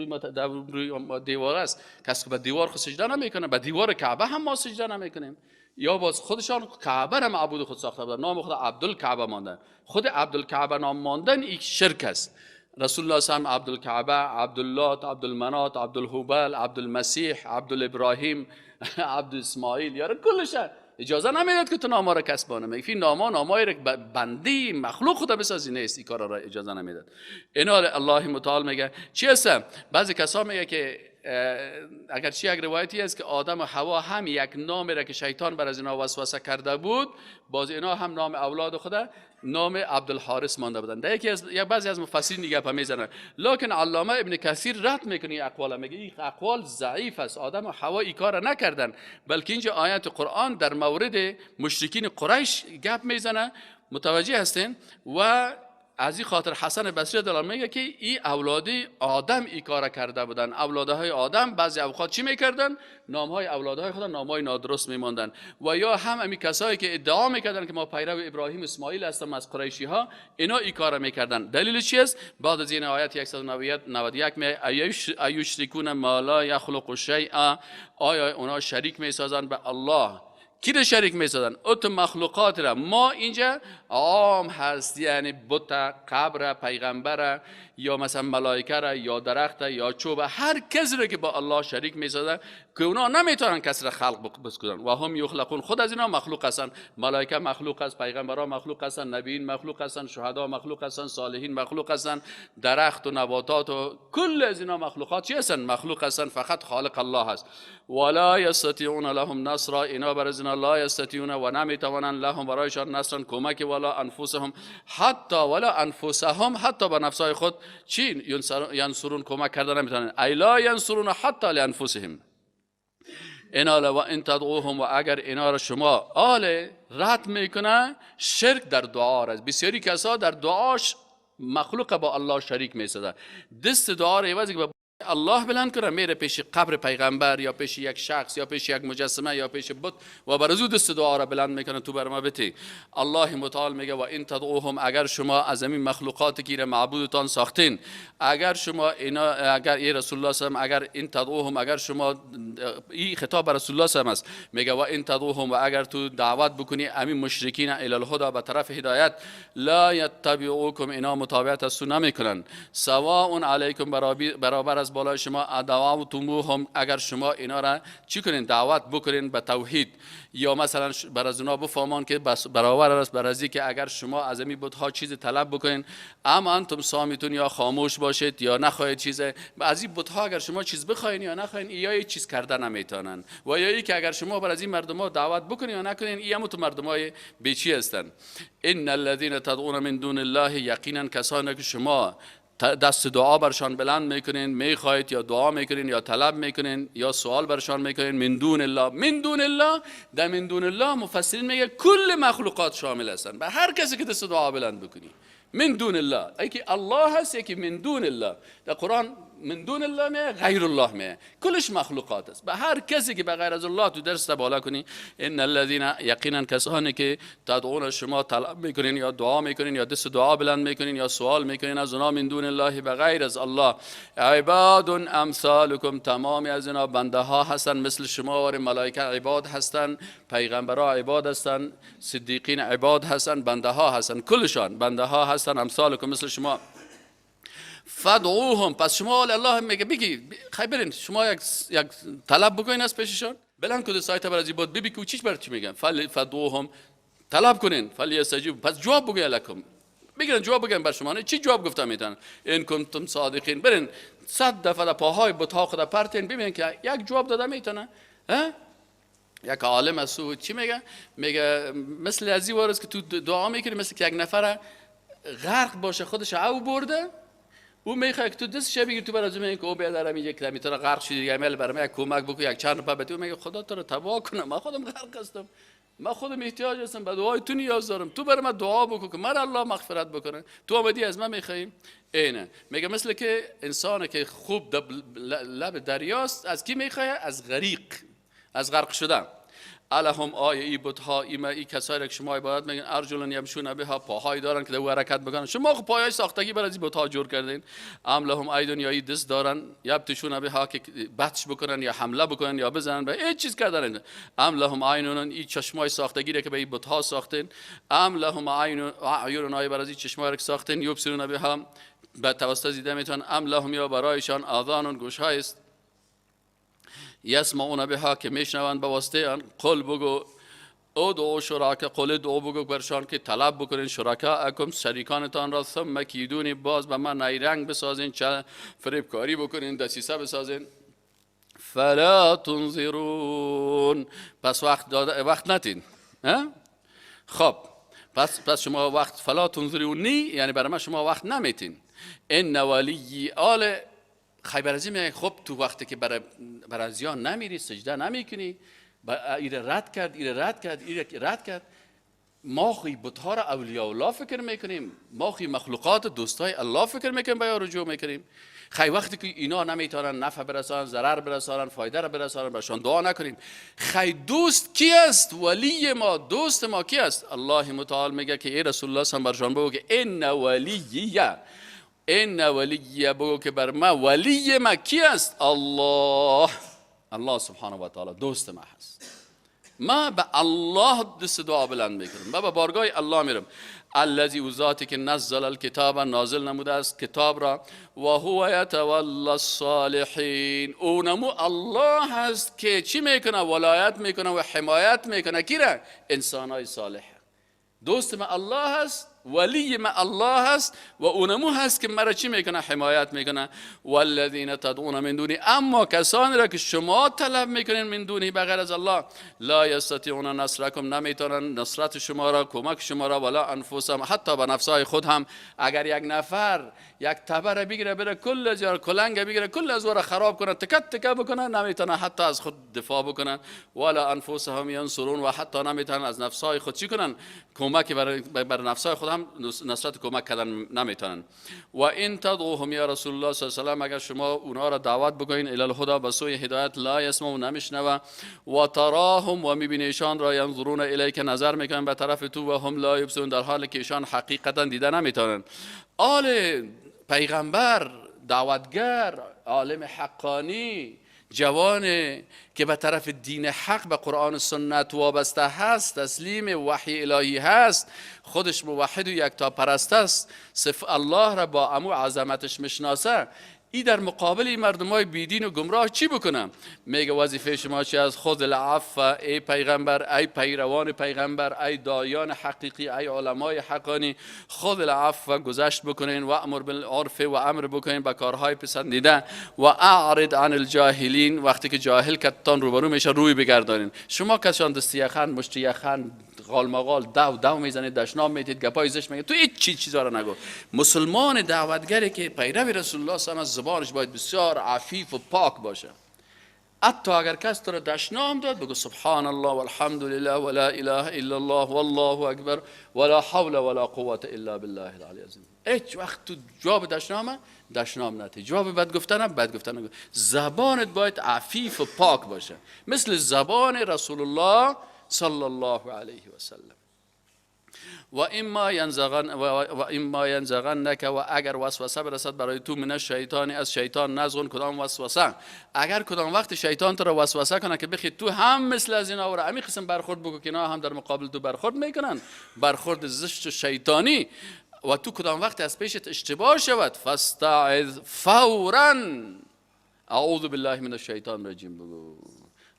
روی ما دیوار است، کسی که به دیوار خود سجده نمیکنه، به دیوار کعبه هم ما سجده نمیکنیم. یا باز خودشان کعبه را معبود خود ساخته بودن، نام خود عبدالکعبه ماندن. خود عبدالکعبه نام ماندن یک شرک است. رسول الله صلی الله علیه و عبدالکعبه، عبداللات، عبدالمنات، عبدالهبل، عبدالمسیح، عبدالابراهیم، عبد اسماعیل، یارو کلش اجازه نمیداد که تو ناما را کسبانه. میگی نامای را بندی مخلوق خدا بسازی، نیست، این کارا را اجازه نمیداد. اینا الله متعال میگه چی هست؟ بعضی کسا میگه که اگر چی یک روایتی است که آدم و حوا هم یک نامی را که شیطان بر از اینا وسوسه کرده بود، باز اینا هم نام اولاد خدا نام عبدالحارث مانده بودن. در یک بعضی از مفسرین دیگه پا میزنن، لکن علامه ابن کثیر رد میکنه این اقوال، میگه این اقوال ضعیف است، آدم و حوا این کار نکردن، بلکه اینجا آیات قرآن در مورد مشرکین قریش گپ میزنه. متوجه هستین؟ و از این خاطر حسن بصری دلال میگه که این اولاد آدم این کار کرده بودن. اولادهای آدم بعضی اوقات چی میکردن؟ نامهای اولادهای خدا نامهای نادرست میماندن. و یا هم امی کسایی که ادعا میکردن که ما پیرو ابراهیم اسماعیل هستیم از قریشی ها، اینا این کار میکردن. دلیل چی است؟ بعد از این آیت 191 میگه ایشرکون ما لا یخلق شیئا، آیا اونا شریک میسازن به الله؟ کی رو شریک میسازن؟ ات مخلوقات را. ما اینجا عام هست، یعنی بت، قبر، پیغمبر، یا مثلا ملائکه را، یا درخت، یا چوب، هر کسی را که با الله شریک میسازن که اونا نمیتونن کسی را خلق بکنن. و هم یخلقون، خود از اینا مخلوق هستن. ملائکه مخلوق است، پیغمبران مخلوق هستن، نبیین مخلوق هستن، شهدا مخلوق هستن، صالحین مخلوق هستن، درخت و نباتات و کل از اینا مخلوقات چی هستن؟ مخلوق هستن. فقط خالق الله هست. ولا یستطيعون لهم نصرا، اینا بر از اینا لا یستطيعون و نمیتوانند لهم برایشان نصرا کمک، ولا انفسهم حتی به نفسای خود چی ینصرون کمک کردن نمیتونن. ای لا ینصرون حتی لانفسهم. اینا و ان تدعوهم، و اگر اینا را شما رد میکنه، شرک در دعا است. بسیاری کسا در دعاش مخلوق با الله شریک میسازه. دست دعا را عوضی که الله بلند کنه، میره پیش قبر پیغمبر یا پیش یک شخص یا پیش یک مجسمه یا پیش بت و برازو دست دعا را بلند میکنه تو بر ما بتی. الله متعال میگه و ان تدعوهم، اگر شما از این مخلوقاتی که معبودتان ساختین، اگر شما اینا، اگر ای رسول الله صلی الله علیه و اگر ان تدعوهم، اگر شما، این خطاب بر رسول الله صلی الله علیه و است، میگه و ان تدعوهم، و اگر تو دعوت بکنی همین مشرکین الی الهدى، به طرف هدایت، لا یتبعوکم، اینا متابعت از تو نمیکنن، سواء علیکم، برابر از بالای شما، دعوتموهم، اگر شما اینا را چی کنین؟ دعوت بکنین به توحید، یا مثلا بر از اونا بفهمان که برابر است بر ازی که اگر شما از این بت‌ها چیز طلب بکنین، اما انتم صامتون، یا خاموش باشید یا نخواهید چیز از این بت‌ها، اگر شما چیز بخواین یا نخواین، یا هیچ چیز کردن نمیتونن. و یا ای که اگر شما بر از این مردم ها دعوت بکنین یا نکنین، این هم تو مردمای بیچی هستن. ان الذين تدعون من دون الله، یقینا کسانی که شما دست دعا برشان بلند میکنین، میخواید یا دعا میکنین یا طلب میکنین یا سوال برشان میکنین، من دون الله. من دون الله، در من دون الله مفسرین میگه کل مخلوقات شامل هستن، به هر کسی که دست دعا بلند بکنی. من دون الله، یکی الله هست، یکی من دون الله. در قرآن من دون الله میه، غیر الله میه، کلش مخلوقات است. به هر کسی که به غیر از الله تو درس بالا کنی، ان الذين، یقینا کسانی که تدعون، شما طلب میکنین یا دعا میکنین یا دست دعا بلند میکنین یا سوال میکنین از اونا، من دون الله، به غیر از الله، عباد امثالکم، تمامی از اینا بنده ها هستن مثل شما، و ملائکه عباد هستن، پیغمبرها عباد هستن، صدیقین عباد هستن، بنده ها هستن، کلشان بنده ها هستن، امثالکم مثل شما. فدعوهم، پس شما الله میگه بگی برین شما یک طلب بکنین از پیششان، بلند کد سایت بر از بود ببین که چیش بر چی میگن. فدعوهم، طلب کنین، فلیستجیبوا، پس جواب بگین لکم، بگیرن جواب بگن بر شما. چی جواب گفتم میتن؟ ان کنتم صادقین، برین 100 دفعه در پاهای بت‌ها خدا پرتین، ببینین که یک جواب داده میتونه. یک عالم از چی میگه؟ میگه مثل ازی وارس که تو دعا میکنی، مثل که یک نفر غرق باشه خودش او برده، او میخواد که تو دستش بگیری، تو برای میگه که او بیادرم اینجا که میتونه غرق شدی، دیگه عمل برام یک کمک بکن، یک چند نفر بده. میگه خدا تو رو تباه کنه، من خودم غرق هستم، من خودم احتیاج هستم، به دعای تو نیاز دارم، تو برای من دعا بکن که من الله مغفرت بکنه. تو آمدی از من میخوایی؟ اینه میگه مثل که انسان که خوب لب دریاست، از کی میخواه؟ از غریق، از غرق شدن. الهم آیه ای بت‌ها ای کسایی که شما عبادت میگن ارجلن یمشون بها، پاهایی دارن که دو حرکت بکنن. شما خب پاهای ساختگی برای این بت‌ها جور کردین. ام لهم ایدون، یا ای دست دارن یبتشون بها که بطش بکنن یا حمله بکنن یا بزنن، به هیچ چیز کردن. ام لهم عینون، این چشمای ساختگی را که به این بت‌ها ساختین. ام لهم عیون، آیه برای چشمایی که ساختین یبصرون بها، به توسط دیده میتونن. ام لهم، یا برایشان آذان، گوش‌های است، یسمعون بها که میشنوند به واسطه آن. قل بگو ادعوا شرکا، قل ادعوا بگو برشان که طلب بکنین شرکاءکم، شریکانتان را، ثم کیدونی، باز به من نیرنگ بسازین، چه فریبکاری بکنین، دسیسه بسازین. فلا تنظرون، پس وقت نتین. خب پس شما وقت، فلا تنظرونی یعنی برای من شما وقت نمیتین. ان ولی آل خیبرزی میگه خب تو وقتی که برای زیان نمیری، سجده نمیکنی، ایره رد کرد. ما خوی بت‌ها را اولیاء الله فکر میکنیم، ما خوی مخلوقات دوستای الله فکر میکنیم، به رجوع میکنیم. خی وقتی که اینا نمیتونن نفع برسانن، ضرر برسانن، فایده را برسانن، برشان دعا نکنیم. خی دوست کی است؟ ولی ما، دوست ما کی است؟ الله متعال میگه که ای رسول الله صلی برشان بگو که ان ولیه، این ولیه بگو که بر ما ولی ما کی است؟ الله سبحانه و تعالی دوست ما هست. ما به الله دست دعا بلند میکنم، ما به بارگاه الله میرم. الذی، و ذاتی که نزل الکتاب، نازل نموده است کتاب را، و هو یتولی الصالحین، اونمو الله هست که چی میکنه؟ ولایت میکنه و حمایت میکنه کی را؟ انسانای صالح. دوست ما الله هست، ولی ما الله هست و اونمو هست که مرا چی میکنه؟ حمایت میکنه. والذین تدعون من دونی، اما کسانی را که شما طلب میکنین من دونی بغیر از الله، لا یستطیعون نصرکم، نمیتونن نصرت شما را، کمک شما را، ولا انفسهم، حتی به نفسای خود هم. اگر یک نفر یک تبر بگیره بره کل از یا کلنگ بگیره کل از را خراب کنه، تکت تکه بکنه، نمیتونه حتی از خود دفاع بکنن. ولا انفسهم ینصرون، و حتی نمیتونن از نفسای خود چی کنن؟ کمک بر نفسای خود هم نصرت کمک کردن نمیتونن. و این تدعوهم، یا رسول الله صلی الله علیه و سلم، اگر شما اونها را دعوت بکنین الی الهدی، به سوی هدایت، لا یسمعوا، نمیشنوه. و تراهم، و میبینی ایشان را، ینظرون الیک، نظر میکنن به طرف تو، و هم لا یبصرون، در حالی که ایشان حقیقتا دیده نمیتونن. آل پیغمبر، دعوتگر، عالم حقانی، جوانی که به طرف دین حق به قرآن و سنت وابسته هست، تسلیم وحی الهی هست، خودش موحد و یکتا پرست است، الله را با عمو عظمتش میشناسه، ای در مقابل مردمای بیدین و گمراه چی بکنم؟ میگه وظیفه شما چی است؟ خود العفو، ای پیغمبر، ای پیروان پیغمبر، ای دایان حقیقی، ای علمای حقانی، خود العفو، گذشت بکنین، و امر بالعرف، و امر بکنین به کارهای پسندیده، و اعرض عن الجاهلین، وقتی که جاهل کتان روبرو میشه روی بگردانین. شما کسان دستی یخن، مشتی یخن، غالمغال دو میزنید، دشنام میتید، گپای زشت میگید، تو هیچ چیزا رو نگو. مسلمان دعوتگری که پیرو رسول الله صلی الله علیه و زبانش باید بسیار عفیف و پاک باشه. حتی اگر کس تو رو دشنام داد، بگو سبحان الله والحمد لله ولا اله الا الله والله اکبر ولا حول ولا قوة الا بالله العلی العظیم. هیچ وقت تو جواب دشنام نتی، جواب بد گفتن. زبانت باید عفیف و پاک باشه، مثل زبان رسول الله صلی الله علیه و سلم. و اما ینزغنک، و اگر وسوسه برسد برای تو، من الشیطان، از شیطان، نزغن، کدام وسوسه، اگر کدام وقت شیطان تو رو وسوسه کنه که بخی تو هم مثل از اینا و همین قسم برخورد بگو که اینا هم در مقابل تو برخورد میکنن، برخورد زشت و شیطانی، و تو کدام وقت از پیشت اشتباه شود، فاستعذ فورا، اعوذ بالله من الشیطان الرجیم بگو،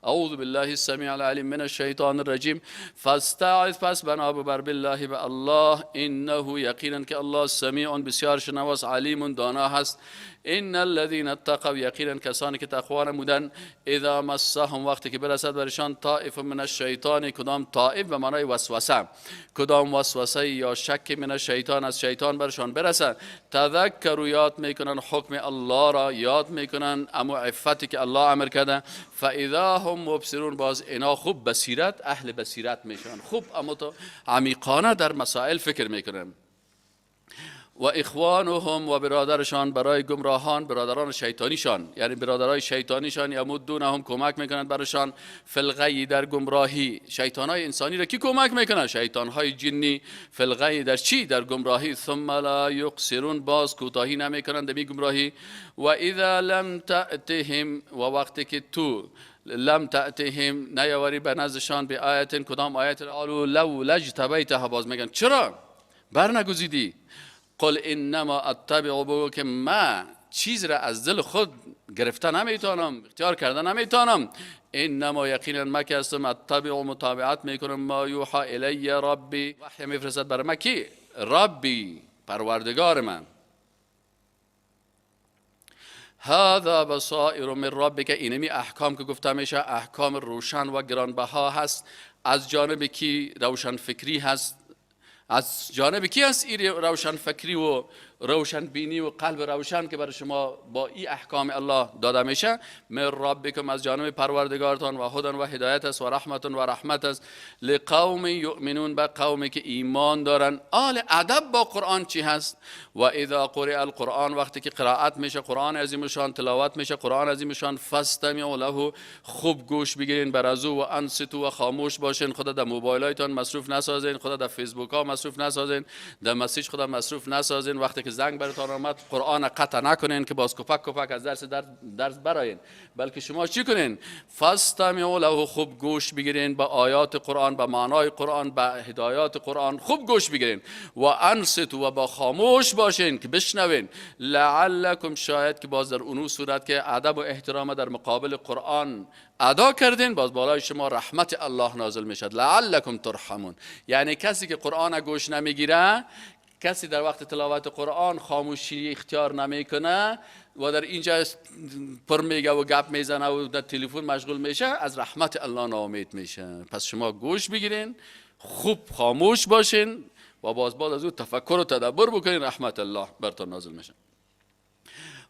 اعوذ بالله السمیع العلیم من الشیطان الرجیم. فاستعذ، پس بنا بر بالله، به الله، انه، یقینا که الله، سمیع، بسیار شنواس، علیم، دانا هست. ان الذين اتقوا، یقینا کسانی که تقوا نمودن، اذا مسهم، وقتی که برسد برشان، طائف من الشیطان، کدام طائف به معنای وسوسه، کدام وسوسه یا شک من الشیطان، از شیطان برشان برسد، تذکروا، یاد میکنن حکم الله را، یاد میکنن امو عفتی که الله امر کرده، فاذا هم هم مبصرون، باز اینا خوب بصیرت، اهل بصیرت میشن، خوب اما تو عمیقانه در مسائل فکر میکنن. و اخوانهم و برادرشان برای گمراهان، برادران شیطانیشان، یعنی برادرای شیطانیشان، یمدونهم کمک میکنند برشان فی الغی در گمراهی. شیطانای انسانی را کی کمک میکنه؟ شیطانهای جنی. فی الغی در چی؟ در گمراهی. ثم لا یقصرون، باز کوتاهی نمیکنند در گمراهی. و اذا لم تأتهم، و وقتی که تو لم تأتهم نیاوری به نزدشان به آیت، کدام آیت؟ قالوا لو لجتبیتها، باز میگن چرا برنگزیدی؟ قل انما اتبع، بگو که ما چیز را از دل خود گرفته نمیتونم، اختیار کرده نمیتونم. انما یقینا ما که هستم اتبع، متابعت میکنم، ما یوحى الی ربی، وحی میفرستد بر من کی؟ ربی، پروردگار من. هذا بصائر من ربک، اینمی احکام که گفته میشه احکام روشن و گرانبها هست. از جانب کی روشن فکری هست؟ از جانب کی هست این روشن فکری و روشن بینی و قلب روشن که برای شما با این احکام الله داده میشه؟ من ربکم، از جانب پروردگارتان، و هدن و هدایت است، و رحمت و رحمت است، لقوم یؤمنون، به قومی که ایمان دارن. آل ادب با قرآن چی هست؟ و اذا قرئ القرآن، وقتی که قرائت میشه قرآن عظیمشان، تلاوت میشه قرآن عظیمشان، فاستمعوا له، خوب گوش بگیرین بر از او، و انصتوا، و خاموش باشین، خدا در موبایلایتان مصروف نسازین، خدا در فیسبوک ها مصروف نسازین، در مسیج خدا مصروف نسازین. وقتی که زنگ براتون آمد قرآن قطع نکنین که باز کپک کپک از درس براین، بلکه شما چی کنین؟ فاستمعوا له، خوب گوش بگیرین به آیات قرآن، به معنای قرآن، به هدایات قرآن خوب گوش بگیرین. و انصتوا، و با خاموش باشین که بشنوین. لعلکم، شاید که باز در اون صورت که ادب و احترام در مقابل قرآن ادا کردین، باز بالای شما رحمت الله نازل میشد. لعلکم ترحمون، یعنی کسی که قرآن گوش نمیگیره، کسی در وقت تلاوت قرآن خاموشی اختیار نمیکنه و در اینجا پر میگه و گپ میزنه و در تلفن مشغول میشه، از رحمت الله ناامید میشه. پس شما گوش بگیرین، خوب خاموش باشین و باز از او تفکر و تدبر بکنین، رحمت الله برتون نازل میشه.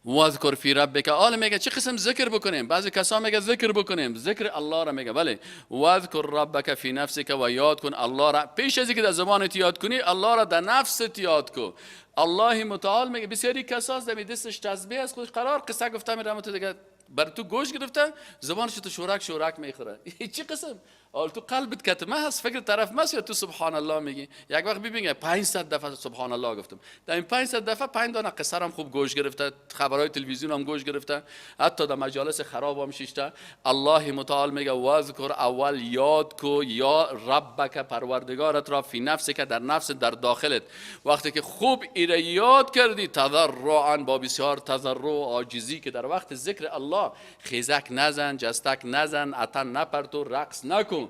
واذکر فی ربک، آل میگه چه قسم ذکر بکنیم؟ بعضی کسا میگه ذکر بکنیم، ذکر الله را میگه. بله، واذکر ربک فی نفسک، و یاد کن الله را پیش از اینکه در زبانت یاد کنی، الله را در نفست یاد کن. الله متعال میگه بسیاری کساست در دستش تسبیح از خودش قرار قصه گفته میرم تو دیگه بر تو گوش گرفته، زبانش تو شورک میخوره. چی قسم؟ اول تو قلبت کتمه هست، فکر طرف ماست، یا تو سبحان الله میگی؟ یک وقت ببینید 500 دفعه سبحان الله گفتم، در این 500 دفعه 5 دانه قصه هم خوب گوش گرفته، خبرهای تلویزیون هم گوش گرفته، حتی در مجالس خراب هم شیشته. الله متعال میگه واذکر، اول یاد کو یا ربک، پروردگارت را، فی نفسک، در نفس، در داخلت. وقتی که خوب ایره یاد کردی، تضرعا، با بسیار تضرع و عاجزی، که در وقت ذکر الله خیزک نزن، جستک نزن، عطن نپرتو، رقص نکن.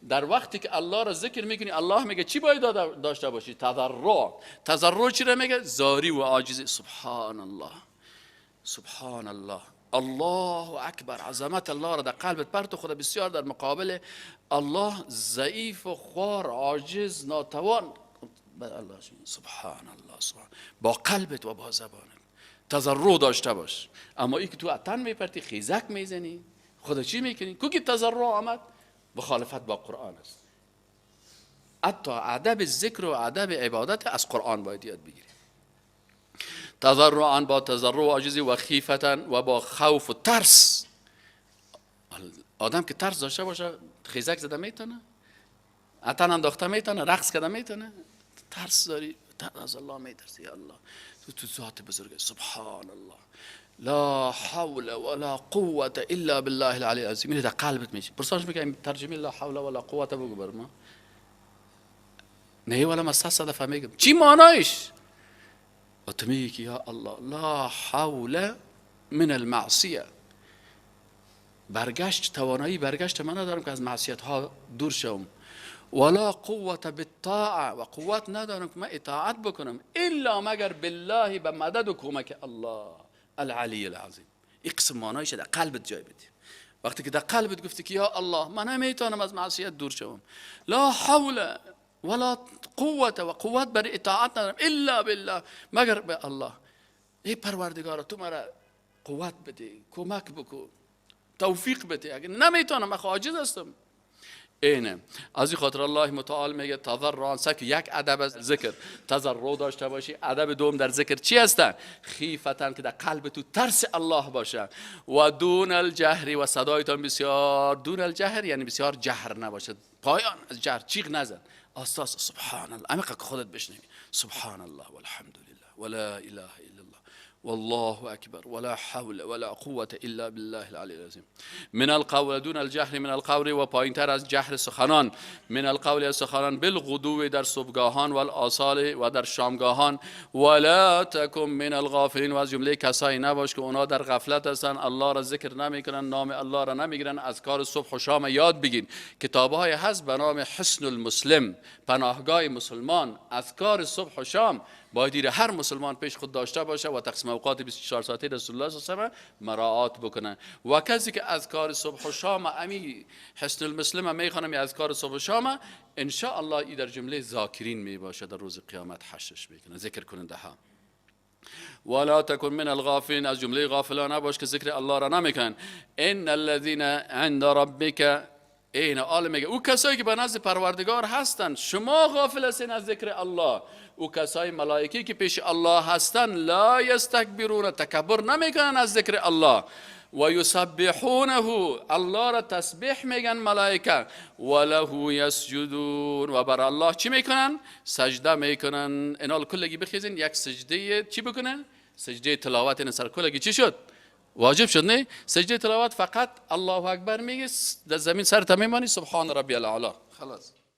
در وقتی که الله را ذکر میکنی، الله میگه چی باید داشته باشی؟ تضرع. تضرع چی را میگه؟ زاری و عاجزی. سبحان الله، سبحان الله، الله اکبر. عظمت الله را در قلبت پرتو، خدا بسیار در مقابل الله ضعیف و خوار، عاجز، ناتوان. الله سبحان الله، سبحان، با قلبت و با زبانت تضرع داشته باش. اما این که تو عطن میپرتی، خیزک میزنی، خدا چی میکنی؟ کو که تضرع آمد؟ مخالفت با قرآن است. حتی ادب ذکر و ادب عبادت از قرآن باید یاد بگیری. تضرعا، با تضرع و عاجزی، و خیفتا، و با خوف و ترس. آدم که ترس داشته باشه خیزک زده میتونه، عطن انداخته میتونه، رقص کرده میتونه. ترس داری، از الله میترسی. یا الله تو ذات بزرگ، سبحان الله، لا حول ولا قوة الا بالله العلی العظیم. این در قلبت میشه. پرسانش میگه ترجمه لا حول ولا قوة بگو بر ما. نه ولا ما 100 دفعه میگم چی معنایش؟ و تو میگی که یا الله، لا حول من المعصیه، برگشت، توانایی برگشت من ندارم که از معصیت ها دور شوم. ولا قوت بالطاعه، و قوت ندارم که من اطاعت بکنم، الا مگر بالله، به مدد و کمک الله العلی العظیم. این قسم معنایش در قلبت جای بدی. وقتی که در قلبت گفتی که یا الله من نمیتونم از معصیت دور شوم، لا حول ولا قوت، و قوت برای اطاعت ندارم الا بالله، مگر به الله. ای پروردگار تو مرا قوت بده، کمک بکن، توفیق بده. اگه نمیتونم، من عاجز هستم. اینه از این خاطر الله متعال میگه تضرعا، که یک ادب از ذکر تضرع داشته باشی. ادب دوم در ذکر چی هستن؟ خیفتن، که در قلب تو ترس الله باشه. و دون الجهر، و صدایتان بسیار دون الجهر یعنی بسیار جهر نباشه، پایان از جهر چیغ نزن. استاس سبحان الله، عمیق که خودت بشنوی سبحان الله والحمد لله ولا اله الا الله والله اکبر ولا حول ولا قوة الا بالله العلی العظیم. من القول دون الجهر من القول، و پایینتر از جهر سخنان. من القول از سخنان، بالغدو در صبحگاهان، و الآصال و در شامگاهان. ولا تکن من الغافلین، و از جمله کسایی نباش که اونا در غفلت هستن، الله را ذکر نمیکنن، نام الله را نمیگیرن. اذکار صبح و شام یاد بگین. کتابهای هست به نام حصن المسلم، پناهگاه مسلمان. اذکار صبح و شام باید هر مسلمان پیش خود داشته باشه و تقسیم اوقات 24 ساعته رسول الله صلی الله علیه و مراعات بکنه. و کسی که اذکار صبح و شام امی حسن المسلم میخوانم، اذکار صبح و شام، ان شاء الله ای در جمله ذاکرین می باشه، در روز قیامت حشرش میکنه، ذکر کننده ها. ولا تکن من الغافلین، از جمله غافلان نباش که ذکر الله را نمیکنن. ان الذين عند ربک، این آل میگه او کسایی که به نزد پروردگار هستند، شما غافل هستین از ذکر الله. او کسای ملائکه که پیش الله هستند، لا یستکبرون، تکبر نمیکنن از ذکر الله. و یسبحونه، الله را تسبیح میگن ملائکه. و له یسجدون، و بر الله چی میکنن؟ سجده میکنن. اینال کلگی بخیزین یک سجده چی بکنن؟ سجده تلاوت. این سر کلگی چی شد؟ واجب شد نه؟ سجده تلاوت فقط الله اکبر میگی، در زمین سر میمانی سبحان ربی الاعلی، خلاص.